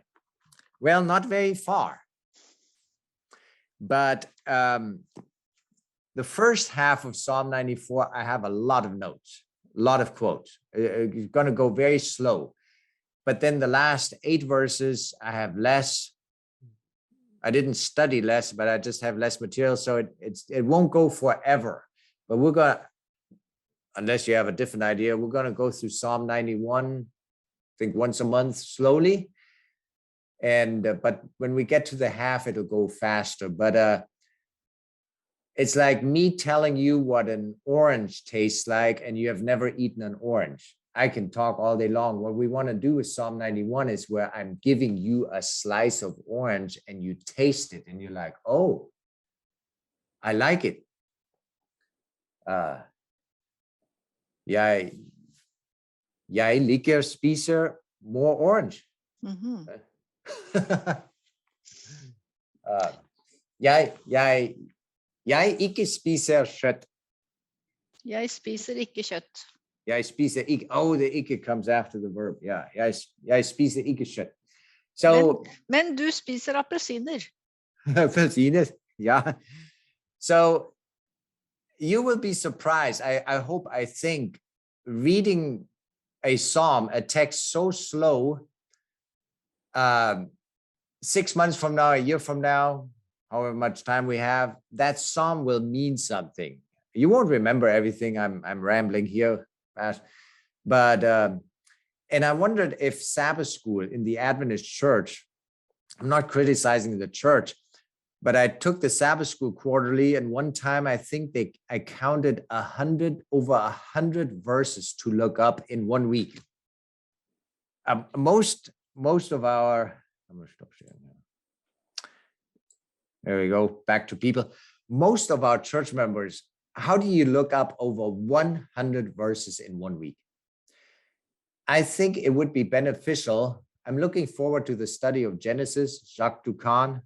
Well, not very far. But the first half of Psalm 94, I have a lot of notes, a lot of quotes. It's going to go very slow. But then the last 8 verses, I have less. I didn't study less, but I just have less material. So it won't go forever. But we're going to, unless you have a different idea, we're going to go through Psalm 91, I think once a month slowly. And but when we get to the half, it'll go faster. But it's like me telling you what an orange tastes like, and you have never eaten an orange. I can talk all day long. What we want to do with Psalm 91 is where I'm giving you a slice of orange and you taste it and you're like, oh, I like it. Jeg liker spiser more orange. Mm-hmm. Jeg ikke spiser kjøtt. Jeg spiser ikke kjøtt. Jeg spiser ikke. Oh, the ikke comes after the verb. Yeah, jeg spiser ikke kjøtt. So, men du spiser appelsiner. Appelsiner, yeah. So you will be surprised. I think reading a psalm, a text so slow, 6 months from now, a year from now, however much time we have, that psalm will mean something. You won't remember everything. I'm rambling here, but and I wondered if Sabbath school in the Adventist church, I'm not criticizing the church, but I took the Sabbath school quarterly, and one time I think I counted over 100 verses to look up in 1 week. Most of our, I'm going to stop sharing now. There we go, back to people. Most of our church members, how do you look up over 100 verses in 1 week? I think it would be beneficial. I'm looking forward to the study of Genesis, Jacques Ducan.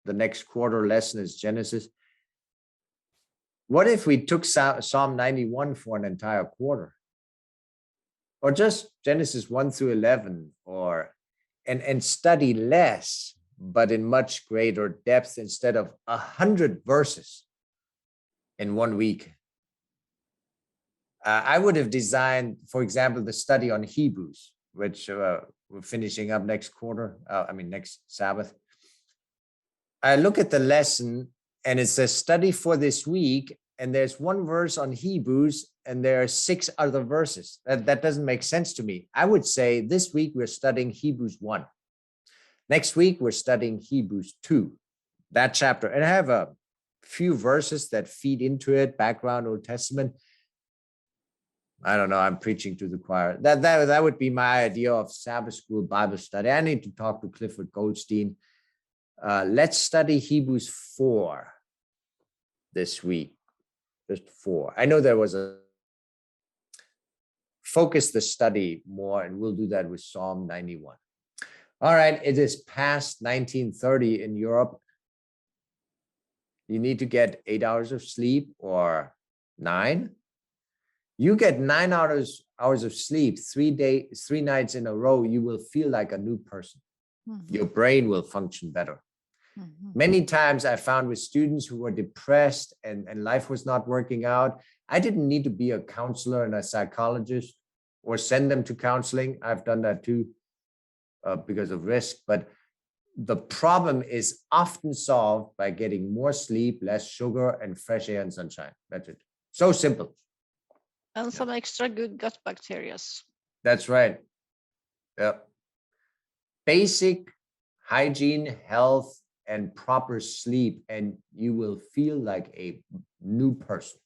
The next quarter lesson is Genesis. What if we took Psalm 91 for an entire quarter? Or just Genesis 1 through 11, and study less, but in much greater depth instead of 100 verses in 1 week. I would have designed, for example, the study on Hebrews, which we're finishing up next Sabbath. I look at the lesson and it says study for this week, and there's 1 verse on Hebrews and there are 6 other verses. That doesn't make sense to me. I would say this week we're studying Hebrews 1. Next week we're studying Hebrews 2, that chapter. And I have a few verses that feed into it, background, Old Testament. I don't know, I'm preaching to the choir. That would be my idea of Sabbath school Bible study. I need to talk to Clifford Goldstein. Let's study Hebrews 4 this week. Just 4. I know there was a focus the study more, and we'll do that with Psalm 91. All right, it is past 19:30 in Europe. You need to get 8 hours of sleep or 9. You get 9 hours of sleep 3 nights in a row, you will feel like a new person. Mm-hmm. Your brain will function better. Mm-hmm. Many times I found with students who were depressed and life was not working out, I didn't need to be a counselor and a psychologist or send them to counseling. I've done that too because of risk. But the problem is often solved by getting more sleep, less sugar, and fresh air and sunshine. That's it. So simple. And some extra good gut bacteria. That's right. Yeah. basic hygiene, health, and proper sleep, and you will feel like a new person.